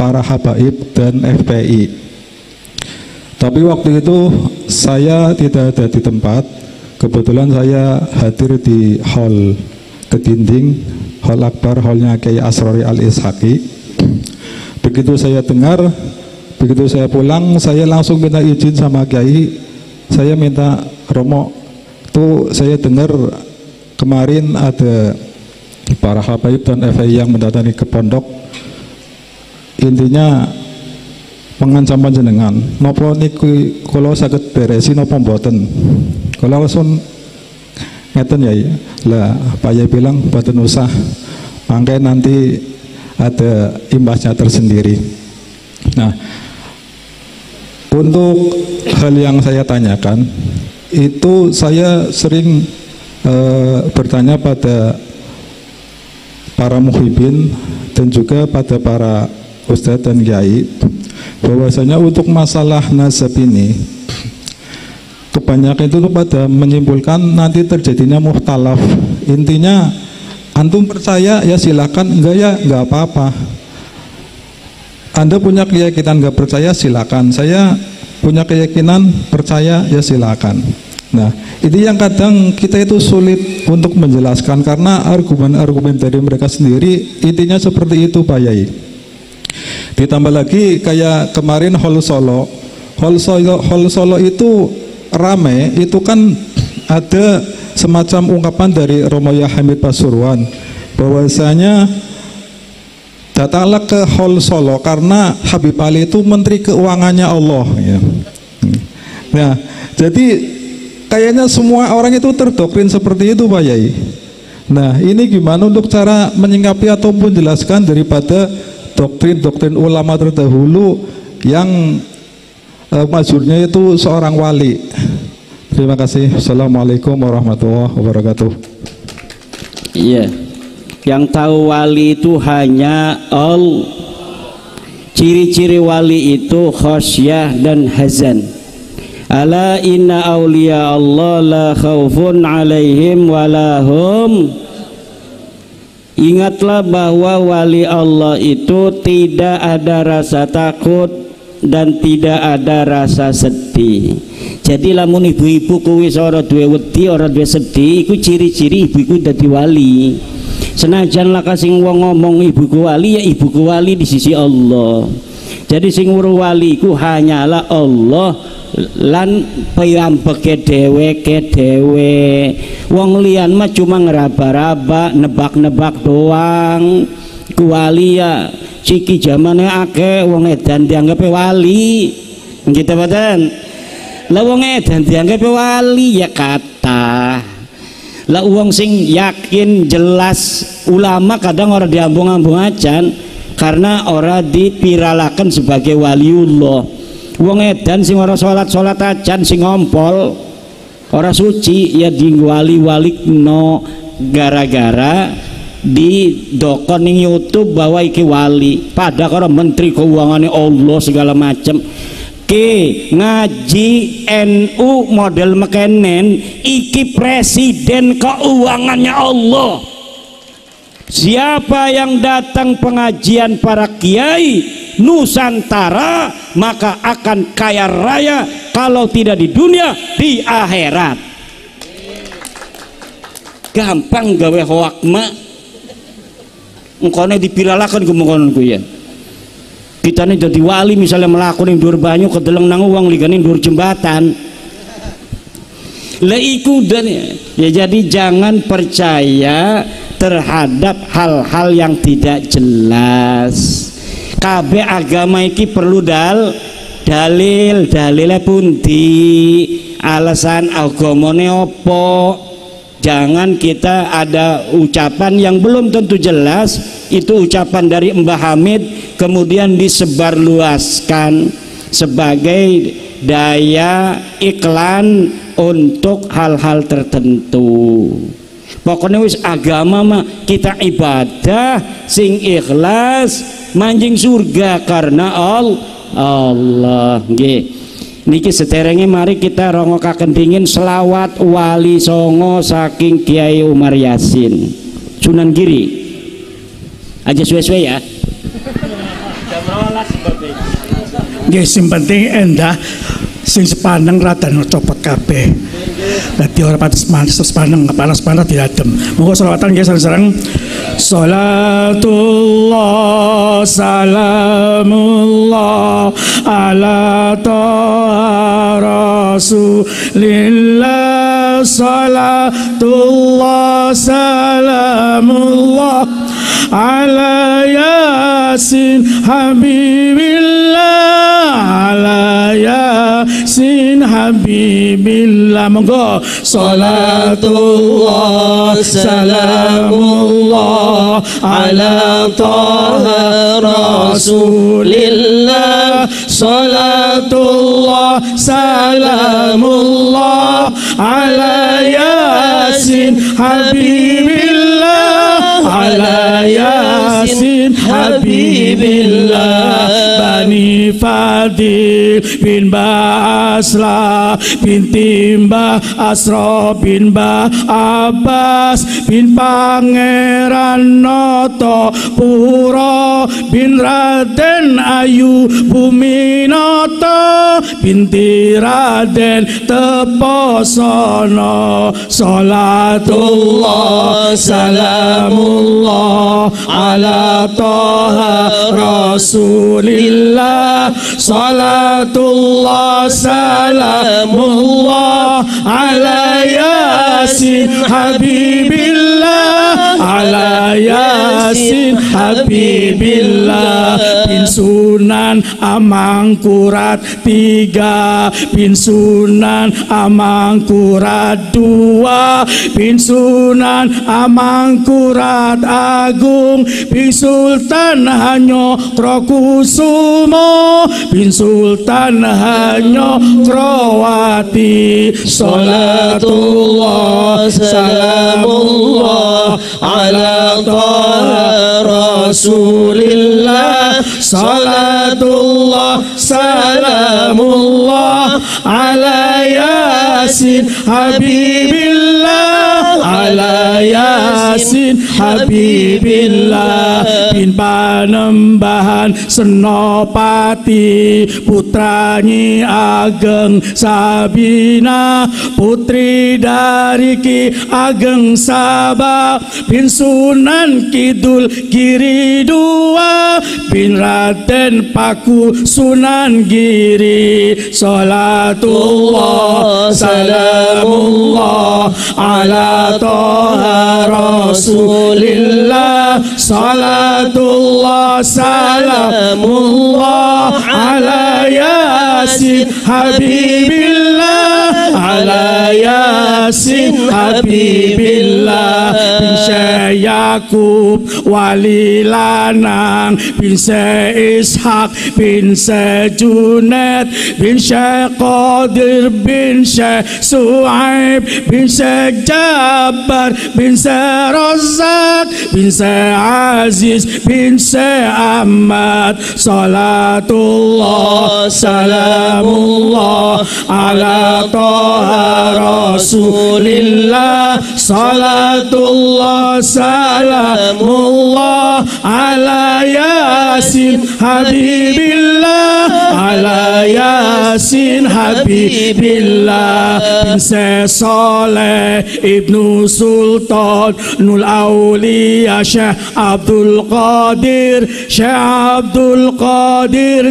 para habaib dan FPI. Tapi waktu itu saya tidak ada di tempat, kebetulan saya hadir di hall Kedinding, hall akbar, hallnya Kiai Asrori Al-Ishaqi. Begitu saya dengar, begitu saya pulang, saya langsung minta izin sama Kiai. Saya minta, Romo, tuh saya dengar kemarin ada para habaib dan FPI yang mendatangi ke pondok, intinya mengancam panjenengan. Nopo niku kalau saged beresi nopo mboten? Kalau langsung ngeten ya, lah Pak Yai bilang mboten usah, makanya nanti ada imbasnya tersendiri. Nah, untuk hal yang saya tanyakan itu saya sering bertanya pada para muhibin dan juga pada para ustadz dan kiai, bahwasanya untuk masalah nasab ini kebanyakan itu pada menyimpulkan nanti terjadinya muhtalaf. Intinya antum percaya ya silakan, enggak ya enggak apa-apa. Anda punya keyakinan enggak percaya silakan, saya punya keyakinan percaya ya silakan. Nah, ini yang kadang kita itu sulit untuk menjelaskan karena argumen-argumen dari mereka sendiri intinya seperti itu, Pak Yai. Ditambah lagi kayak kemarin Hall Solo itu rame, itu kan ada semacam ungkapan dari Romo Yahya Hamid Pasuruan bahwasanya datanglah ke Hall Solo karena Habib Ali itu menteri keuangannya Allah ya. Nah, jadi kayaknya semua orang itu terdoktrin seperti itu, Pak Yai. Nah, ini gimana untuk cara menyingkapi atau menjelaskan daripada doktrin-doktrin ulama terdahulu yang mazhurnya itu seorang wali. Terima kasih. Assalamualaikum warahmatullahi wabarakatuh.
Iya, yang tahu wali itu hanya Allah. Ciri-ciri wali itu khosyah dan hazan. Ala inna awliya Allah la khaufun alaihim walahum. Ingatlah bahwa wali Allah itu tidak ada rasa takut dan tidak ada rasa sedih. Jadi lamun ibu-ibu kuwi ora duwe wedi, ora duwe sedih, iku ciri-ciri ibu-ibu dadi wali. Senajan lah kasing wong ngomong ibuku wali, ya ibuku wali di sisi Allah. Jadi sing wali iku hanyalah Allah lan piyambake dheweke dhewe. Wong liyan mah cuma ngeraba-raba, nebak-nebak doang. Ku wali ya ciki zamane akeh wong edan dianggap wali. Gitu badan. Lah wong edan dianggap wali ya kata. Lah wong sing yakin jelas ulama kadang orang diambung-ambung ajan karena orang dipiralakan sebagai waliullah. Wong edan sing ora salat-salat ajan sing ngompol ora suci ya di wali-wali no gara-gara di dokon ning YouTube bahwa iki wali padahal karo menteri keuangannya Allah segala macam. Ke ngaji NU model mekenen iki presiden keuangannya Allah. Siapa yang datang pengajian para kiai Nusantara maka akan kaya raya, kalau tidak di dunia di akhirat. Gampang gawe hoak mak engkone dipiralakan kemungkinan ku ya. Kita ini jadi wali misalnya melakukan yang dur banyu kedeleng nang uang liganin dur jembatan lah iku dan ya. Jadi jangan percaya terhadap hal-hal yang tidak jelas. Kabeh agama iki perlu dalilnya pundi, alasan agamane opo. Jangan kita ada ucapan yang belum tentu jelas, itu ucapan dari Mbah Hamid kemudian disebarluaskan sebagai daya iklan untuk hal-hal tertentu. Pokoknya wis agama mah kita ibadah sing ikhlas manjing surga karena Allah nggih. Niki seterenge mari kita rongokaken dingin selawat wali songo saking Kiai Umar Yasin Sunan Giri aja suwe-suwe ya.
Nggih sing penting endah sing sepaneng radan copot kabeh. Dadi ora panas sepaneng panas-panas diadem. Monggo selawatan nggih sareng-sareng. Salatullah salamullah ala taha rasulillah. Salatullah salamullah ala yasin habibillah ala yasin habibillah. Monggo salatullah salamullah ala taha rasulillah. Salatullah salamullah ala yasin habibillah ala yasin habibillah. Bani Fadil bin Basra binti Mbah Asra bin Mbah Abbas bin Pangeran Noto Puro bin Raden Ayu Buminoto binti Raden Teposono. Salatullah salamullah ala taha rasulillah. Salatullah salamullah ala yasin habibillah ala yasin habibillah. Bin Sunan Amangkurat 3 bin Sunan Amangkurat 2 bin Sunan Amangkurat Agung bin Sultan Hanyokrokusumo bin Sultan Hanyokrowati. Salatullah salamullah ala taha rasulillah. Salatullah salamullah ala yasin habibillah ala yasin Yasin Habibillah bin Panembahan Senopati putranyi Ageng Sabina putri dari Ki Ageng Sabah bin Sunan Kidul Giri II bin Raden Paku Sunan Giri. Salatullah salamullah ala Toha Rasulillah. Salatullah salamullah ala Yasin Habibillah ala Yasin Habibillah bin Syekh Yakub Wali Lanang bin Syekh Ishak bin Syekh Junaid bin Syekh Qadir bin Syekh Su'aib bin Syekh Jabbar bin Syekh Razak bin Syekh Aziz bin Syekh Ahmad. Salatullah salamullah ala Toha Rasulillah. Salatullah salamullah ala Yasin Habibillah ala Yasin Habibillah bin Syekh Saleh Ibnu Sultan Nul Aulia Syekh Abdul Qadir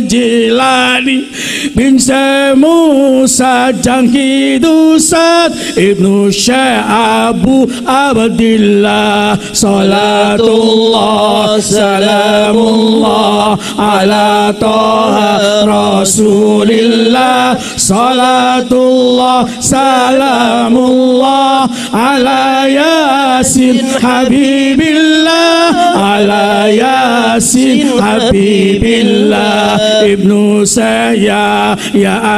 Jilani bin Syekh Musa Jangkidusat Ibnu Syekh Abu Abdillah. Salatullah salamullah ala Toha Rasulillah. Salatullah salamullah ala Yasin Habibillah ala Yasin Habibillah. Ibnu Syekh ya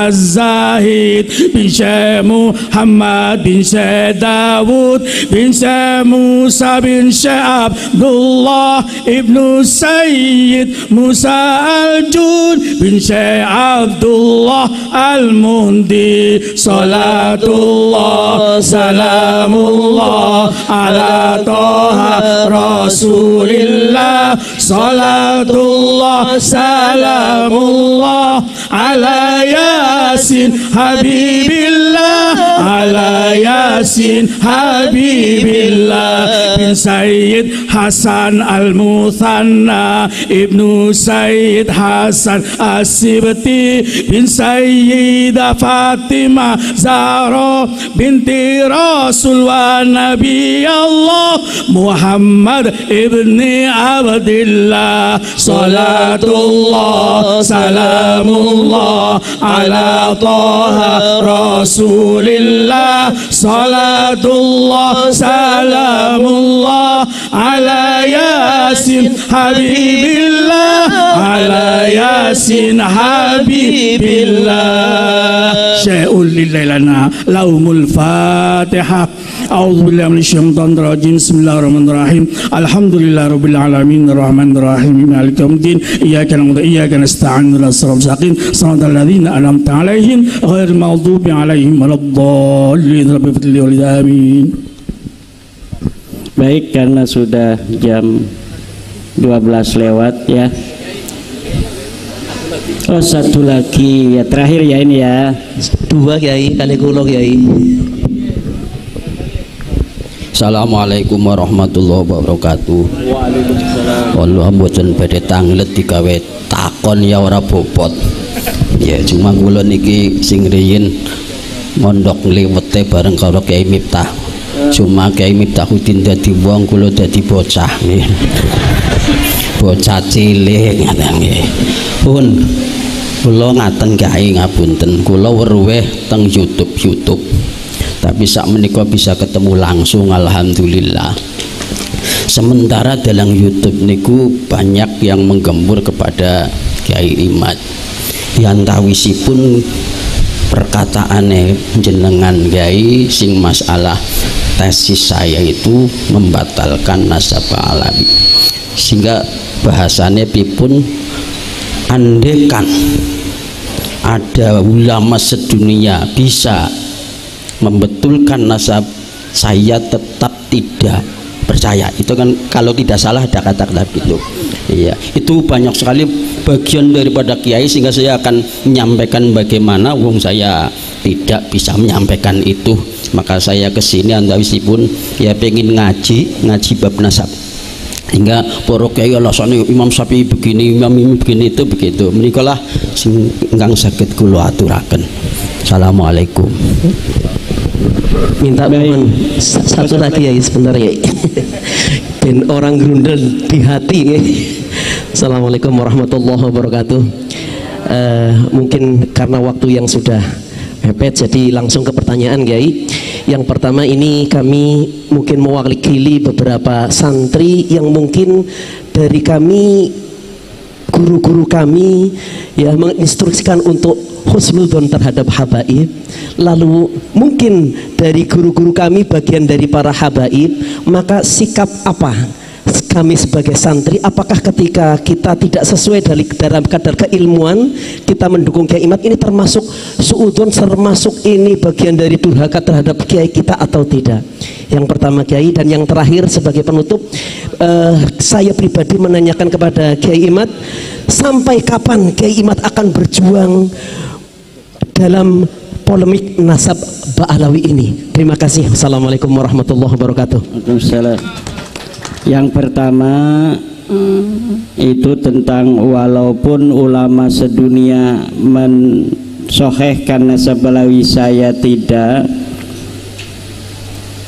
Az-Zahid bin Syekh Muhammad bin Syekh Dawud bin Syekh Musa bin Syekh Abdullah Ibnu Sayyid Musa Al-Jud bin Syekh Abdullah Al-Mundi. Salatullah salamullah ala Toha Rasulillah. Salatullah salamullah ala Yasin Habibillah ala Yasin Habibillah bin Sayyid Hasan Al-Muthanna Ibnu Sayyid Hasan As-Sibti bin Sayyidah Fatimah Zahra binti Rasul wa Nabi Allah Muhammad ibni Abdillah. Salatullah salamullah ala Toha Rasulillah. Salatullah salamullah ala Yasin Habibillah ala Yasin Habibillah. Syai'ul lillahi lana laumul Fatihah. A'udzu billahi minasyaitonir rajim. Bismillahirrahmanirrahim. Alhamdulillahirabbil alamin arrahmanir rahim maliki yaumiddin. Iyyaka na'budu wa iyyaka nasta'in. Ihdinas siratal mustaqim. Shiratal ladzina an'amta 'alaihim ghairil maghdubi 'alaihim waladdallin. Rabbil ighfirli wa amin.
Baik, karena sudah jam 12 lewat ya. Oh, satu lagi ya, terakhir ya ini ya.
Dua Kiai kali kulo Kiai.
Assalamualaikum warahmatullahi wabarakatuh. Waalaikumsalam. Allah mboten badhe tanglet digawe takon ya ora bobot. Ya cuma kula niki sing riyin mondok ngliwete bareng karo Kiai Miftah. Cuma Kiai Miftahuddin dadi wong, kula dadi bocah nggih. Bocah cilik ngaten nggih. Pun kula ngaten Kiai ngapunten, kula weruh teng YouTube. Tapi sak menika bisa ketemu langsung, alhamdulillah. Sementara dalam YouTube niku banyak yang menggembur kepada Kiai Imad. Yantawisipun perkataane jenengan Kiai sing masalah tesis saya itu membatalkan nasab alawi. Sehingga bahasannya pipun andekan ada ulama sedunia bisa membetulkan nasab, saya tetap tidak
percaya. Itu kan kalau tidak salah ada kata-kata itu. Iya, itu banyak sekali bagian daripada kiai, sehingga saya akan menyampaikan bagaimana wong saya tidak bisa menyampaikan itu. Maka saya kesini antawisipun ya pengen ngaji bab nasab, hingga para kiai alasane Imam Syafi'i begini, Imam ini begini, itu begitu. Menikalah sing ingkang saged kula aturaken. Assalamualaikum.
Minta mohon satu lagi ya sebentar ya. Ben orang grundel di hati ya. Assalamualaikum warahmatullahi wabarakatuh. Mungkin karena waktu yang sudah mepet, jadi langsung ke pertanyaan Kiai. Yang pertama, ini kami mungkin mewakili beberapa santri yang mungkin dari kami, guru-guru kami ya menginstruksikan untuk husnudzon terhadap habaib. Lalu mungkin dari guru-guru kami bagian dari para habaib, maka sikap apa kami sebagai santri? Apakah ketika kita tidak sesuai dalam kadar keilmuan kita mendukung Kiai Imad, ini termasuk suudzon, termasuk ini bagian dari durhaka terhadap Kiai kita atau tidak? Yang pertama Kiai. Dan yang terakhir sebagai penutup, saya pribadi menanyakan kepada Kiai Imad, sampai kapan Kiai Imad akan berjuang dalam polemik nasab Ba'alawi ini? Terima kasih. Assalamualaikum warahmatullahi wabarakatuh.
Waalaikumsalam. Yang pertama itu tentang walaupun ulama sedunia mensohehkan nasab Ba'alawi, saya tidak.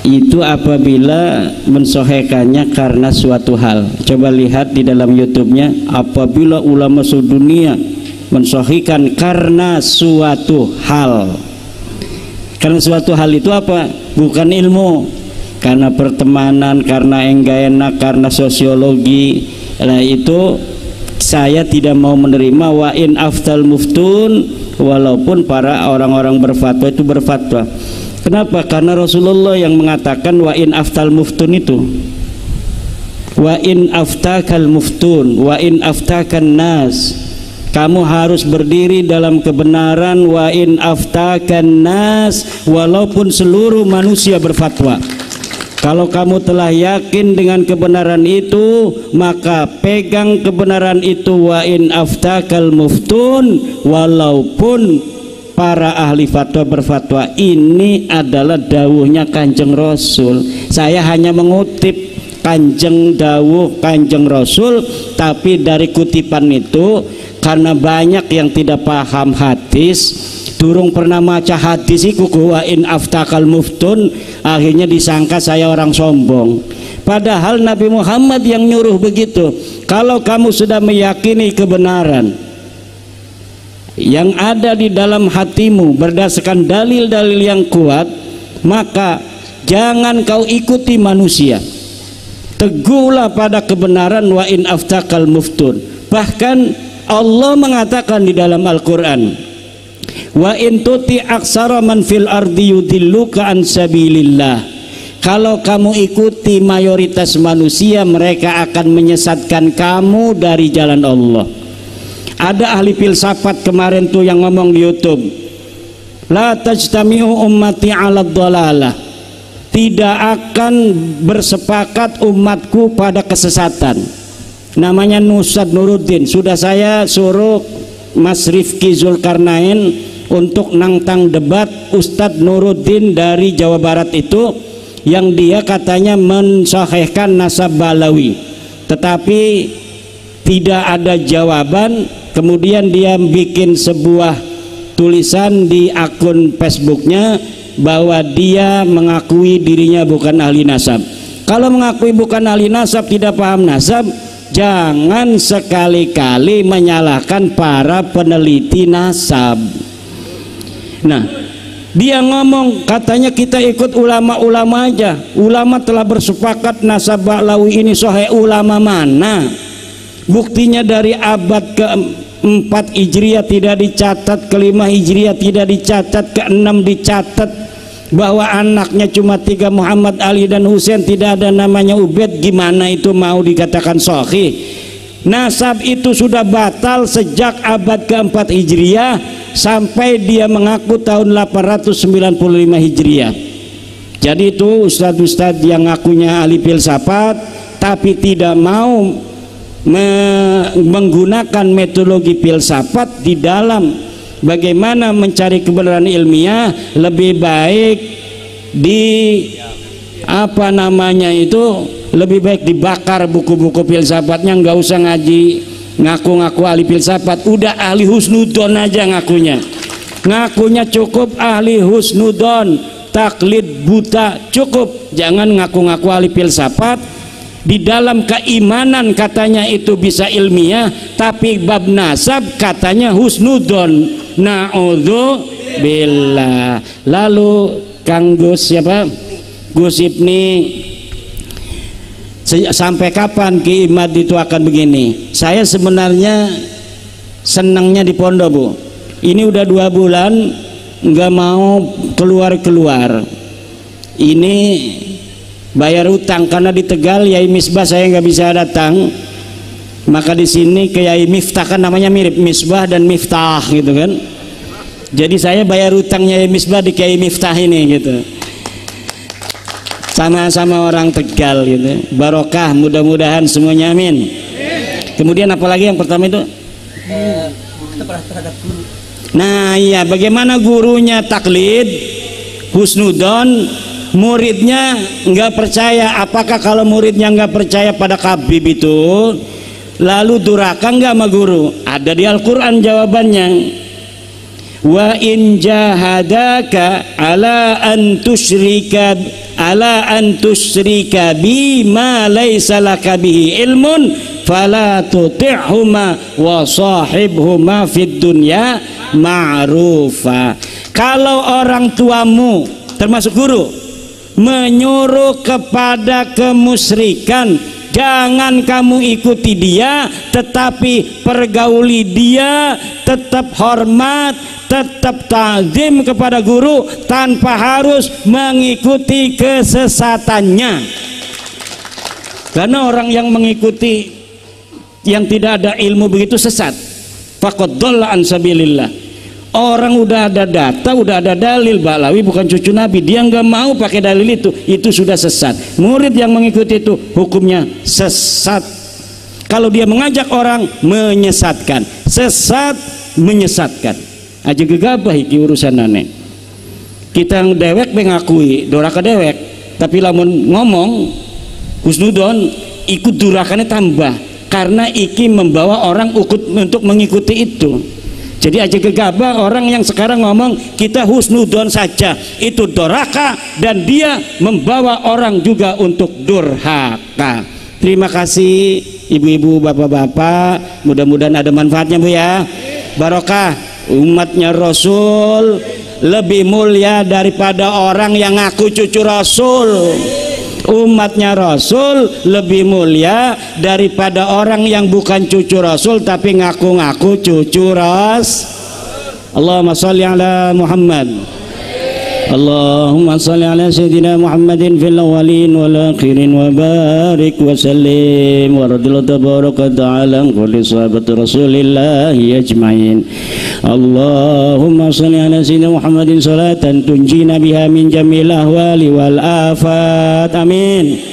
Itu apabila mensohehkannya karena suatu hal. Coba lihat di dalam YouTube-nya, apabila ulama sedunia mensohihkan karena suatu hal. Karena suatu hal itu apa? Bukan ilmu, karena pertemanan, karena enggak enak, karena sosiologi. Nah itu saya tidak mau menerima. Wa in aftal muftun, walaupun para orang-orang berfatwa itu berfatwa. Kenapa? Karena Rasulullah yang mengatakan wa in aftal muftun itu, wa in aftakal muftun, wa in aftakan nas, kamu harus berdiri dalam kebenaran. Wa in aftakan nas, walaupun seluruh manusia berfatwa. Kalau kamu telah yakin dengan kebenaran itu, maka pegang kebenaran itu. Wa in aftakal muftun, walaupun para ahli fatwa berfatwa. Ini adalah dawuhnya Kanjeng Rasul. Saya hanya mengutip dawuh Kanjeng Rasul, tapi dari kutipan itu, karena banyak yang tidak paham hadis, durung pernah maca hadis iku wa in aftakal muftun, akhirnya disangka saya orang sombong. Padahal Nabi Muhammad yang nyuruh begitu. Kalau kamu sudah meyakini kebenaran yang ada di dalam hatimu berdasarkan dalil-dalil yang kuat, maka jangan kau ikuti manusia, teguhlah pada kebenaran. Wa in aftakal muftun. Bahkan Allah mengatakan di dalam Al-Quran, wa in tuti aksara man fil ardi yudilluka an sabilillah. Kalau kamu ikuti mayoritas manusia, mereka akan menyesatkan kamu dari jalan Allah. Ada ahli filsafat kemarin tuh yang ngomong di YouTube, la tajtami'u ummati 'ala dhalalah. Tidak akan bersepakat umatku pada kesesatan. Namanya Ustaz Nuruddin. Sudah saya suruh Mas Rifki Zulkarnain untuk nantang debat Ustadz Nuruddin dari Jawa Barat itu, yang dia katanya mensahihkan nasab Ba'alawi, tetapi tidak ada jawaban. Kemudian dia bikin sebuah tulisan di akun Facebooknya bahwa dia mengakui dirinya bukan ahli nasab. Kalau mengakui bukan ahli nasab, tidak paham nasab, jangan sekali-kali menyalahkan para peneliti nasab. Nah, dia ngomong katanya kita ikut ulama-ulama aja. Ulama telah bersepakat nasab Ba'alawi ini sahih. Ulama mana? Buktinya dari abad ke-4 Hijriah tidak dicatat, ke-5 Hijriah tidak dicatat, ke-6 dicatat bahwa anaknya cuma 3, Muhammad, Ali dan Husain, tidak ada namanya Ubaid. Gimana itu mau dikatakan sahih? Nasab itu sudah batal sejak abad ke-4 Hijriah sampai dia mengaku tahun 895 Hijriah. Jadi itu ustadz-ustadz yang ngakunya ahli filsafat tapi tidak mau menggunakan metodologi filsafat di dalam bagaimana mencari kebenaran ilmiah, lebih baik lebih baik dibakar buku-buku filsafatnya, nggak usah ngaji ngaku-ngaku ahli filsafat, udah ahli husnudon aja ngakunya cukup ahli husnudon, taklid buta cukup, jangan ngaku-ngaku ahli filsafat. Di dalam keimanan katanya itu bisa ilmiah, tapi bab nasab katanya husnudon, na'udzubillah. Lalu Kang Gus siapa? Gus Ibni, sampai kapan Ki Imad itu akan begini? Saya sebenarnya senangnya di pondok, Bu. Ini udah 2 bulan nggak mau keluar. Ini bayar utang karena di Tegal Yai Misbah saya nggak bisa datang, maka di sini ke Yai Miftah, kan namanya mirip Misbah dan Miftah gitu kan. Jadi saya bayar utangnya Yai Misbah di Yai Miftah ini gitu. Sama-sama orang Tegal gitu. Barokah, mudah-mudahan semuanya, amin. Kemudian apalagi yang pertama itu? Nah iya, bagaimana gurunya taklid husnudon, muridnya nggak percaya. Apakah kalau muridnya nggak percaya pada Habib itu lalu durhaka nggak sama guru? Ada di Al-Quran jawabannya. Wa in jahadaka ala an tusyrika bima laysa laka bihi ilmun fala tuti'huma wa sahibhuma fid dunya ma'rufa. Kalau orang tuamu termasuk guru menyuruh kepada kemusyrikan, jangan kamu ikuti dia, tetapi pergauli dia, tetap hormat, tetap ta'zim kepada guru tanpa harus mengikuti kesesatannya. Karena orang yang mengikuti yang tidak ada ilmu begitu sesat. Faqad dhalla an sabilillah. Orang udah ada data, udah ada dalil, Ba'lawi bukan cucu Nabi, dia nggak mau pakai dalil itu sudah sesat. Murid yang mengikuti itu hukumnya sesat. Kalau dia mengajak orang menyesatkan, sesat menyesatkan. Aja gegabah iki urusan aneh. Kita yang dewek mengakui doraka dewek, tapi lamun ngomong husnudon ikut durakannya tambah, karena iki membawa orang untuk mengikuti itu. Jadi aja gegabah orang yang sekarang ngomong kita husnudon saja, itu doraka dan dia membawa orang juga untuk durhaka. Terima kasih ibu-ibu, bapak-bapak, mudah-mudahan ada manfaatnya, Bu ya. Barokah, umatnya Rasul lebih mulia daripada orang yang ngaku cucu Rasul. Umatnya Rasul lebih mulia daripada orang yang bukan cucu Rasul tapi ngaku-ngaku cucu Rasul. Allahumma sholli ala Muhammad. Allahumma sholli ala sayyidina Muhammadin fil awwalin wal akhirin wa barik wa sallim wa radhiyallahu tabaraka ta'ala kulli sahabati Rasulillah ajmain. Allahumma sholli ala sayyidina Muhammadin salatan tunjina biha min jamil ahwali wal afat, amin.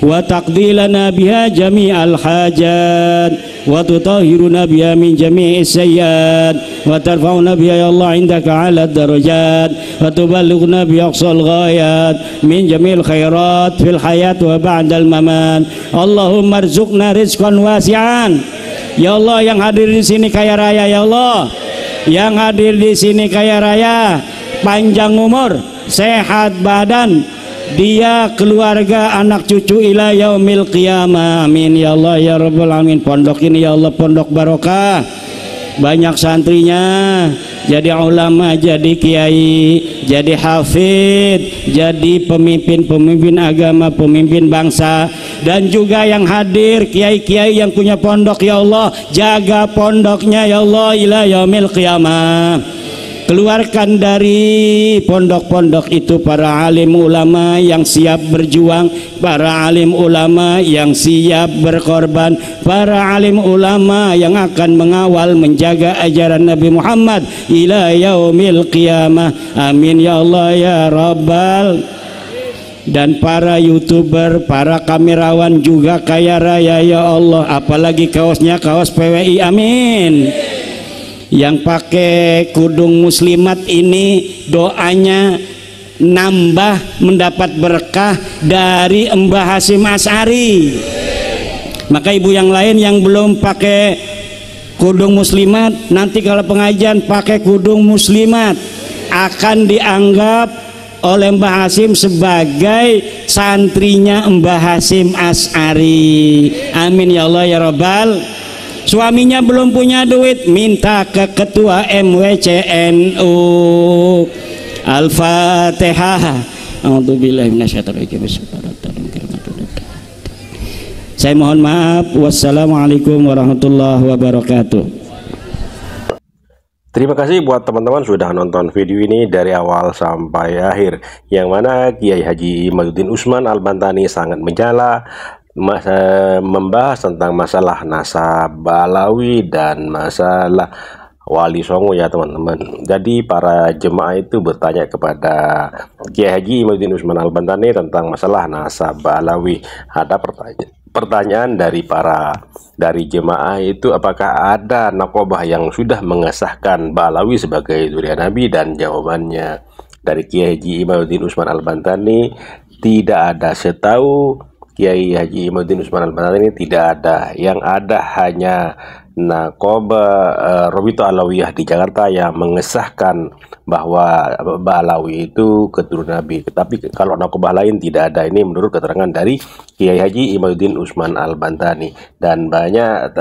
Wa taqdilana biha jami'al hajat wa tutahhiruna biha min jami'is sayyiat wa tarfa'una biha ya Allah indaka 'ala darajat wa tuballighuna bi aqsal ghayat min jami'il khairat fil hayat wa ba'dal mamat. Allahumma arzuqna rizqan wasi'an. Ya Allah, yang hadir di sini kaya raya, ya Allah. Yang hadir di sini kaya raya, panjang umur, sehat badan, dia, keluarga, anak cucu ila yaumil qiyamah, amin ya Allah ya rabbal alamin. Pondok ini ya Allah pondok barokah, banyak santrinya, jadi ulama, jadi kiai, jadi hafid, jadi pemimpin agama, pemimpin bangsa. Dan juga yang hadir kiai-kiai yang punya pondok, ya Allah jaga pondoknya ya Allah ila yaumil qiyamah. Keluarkan dari pondok-pondok itu para alim ulama yang siap berjuang, para alim ulama yang siap berkorban, para alim ulama yang akan mengawal menjaga ajaran Nabi Muhammad ila yaumil qiyamah, amin ya Allah ya rabbal. dan para YouTuber, para kamerawan juga kaya raya ya Allah, apalagi kaosnya kaos PWI, amin. Yang pakai kudung muslimat ini doanya nambah mendapat berkah dari Mbah Hasyim Asy'ari. Maka ibu yang lain yang belum pakai kudung muslimat, nanti kalau pengajian pakai kudung muslimat, akan dianggap oleh Mbah Hasyim sebagai santrinya Mbah Hasyim Asy'ari. Amin ya Allah ya Rabbal. Suaminya belum punya duit, minta ke ketua MWCNU. Al-Fatihah. A'udzubillahi minasyaitonir rajim. Saya mohon maaf. Wassalamualaikum warahmatullahi wabarakatuh.
Terima kasih buat teman-teman sudah nonton video ini dari awal sampai akhir, yang mana Kiai Haji Imaduddin Usman Al-Bantani sangat menjala membahas tentang masalah nasab Ba'alawi dan masalah Wali Songo ya teman-teman. Jadi para jemaah itu bertanya kepada Kiai Haji Imaduddin Usman Al-Bantani tentang masalah nasab Ba'alawi. Ada pertanyaan dari jemaah itu, apakah ada nakobah yang sudah mengesahkan Ba'alawi sebagai zuriat Nabi? Dan jawabannya dari Kiai Haji Imaduddin Usman Al-Bantani, tidak ada. Setahu Kiai Haji Imaduddin Usman Al-Bantani tidak ada. Yang ada hanya Nakobah Robito Alawiyah di Jakarta yang mengesahkan bahwa Ba'alawi itu keturunan Nabi. Tapi kalau nakobah lain tidak ada. Ini menurut keterangan dari Kiai Haji Imaduddin Usman Al-Bantani. Dan banyak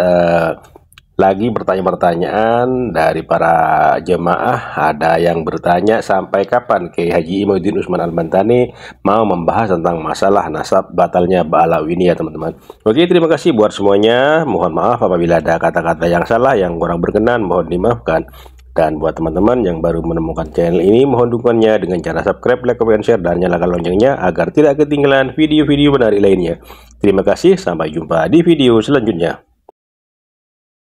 lagi pertanyaan-pertanyaan dari para jemaah. Ada yang bertanya sampai kapan Kiai Haji Imaduddin Usman Al-Bantani mau membahas tentang masalah nasab batalnya Ba'alawi ini ya teman-teman. Oke, terima kasih buat semuanya. Mohon maaf apabila ada kata-kata yang salah, yang kurang berkenan, mohon dimaafkan. Dan buat teman-teman yang baru menemukan channel ini, mohon dukungannya dengan cara subscribe, like, comment, share, dan nyalakan loncengnya agar tidak ketinggalan video-video menarik lainnya. Terima kasih, sampai jumpa di video selanjutnya.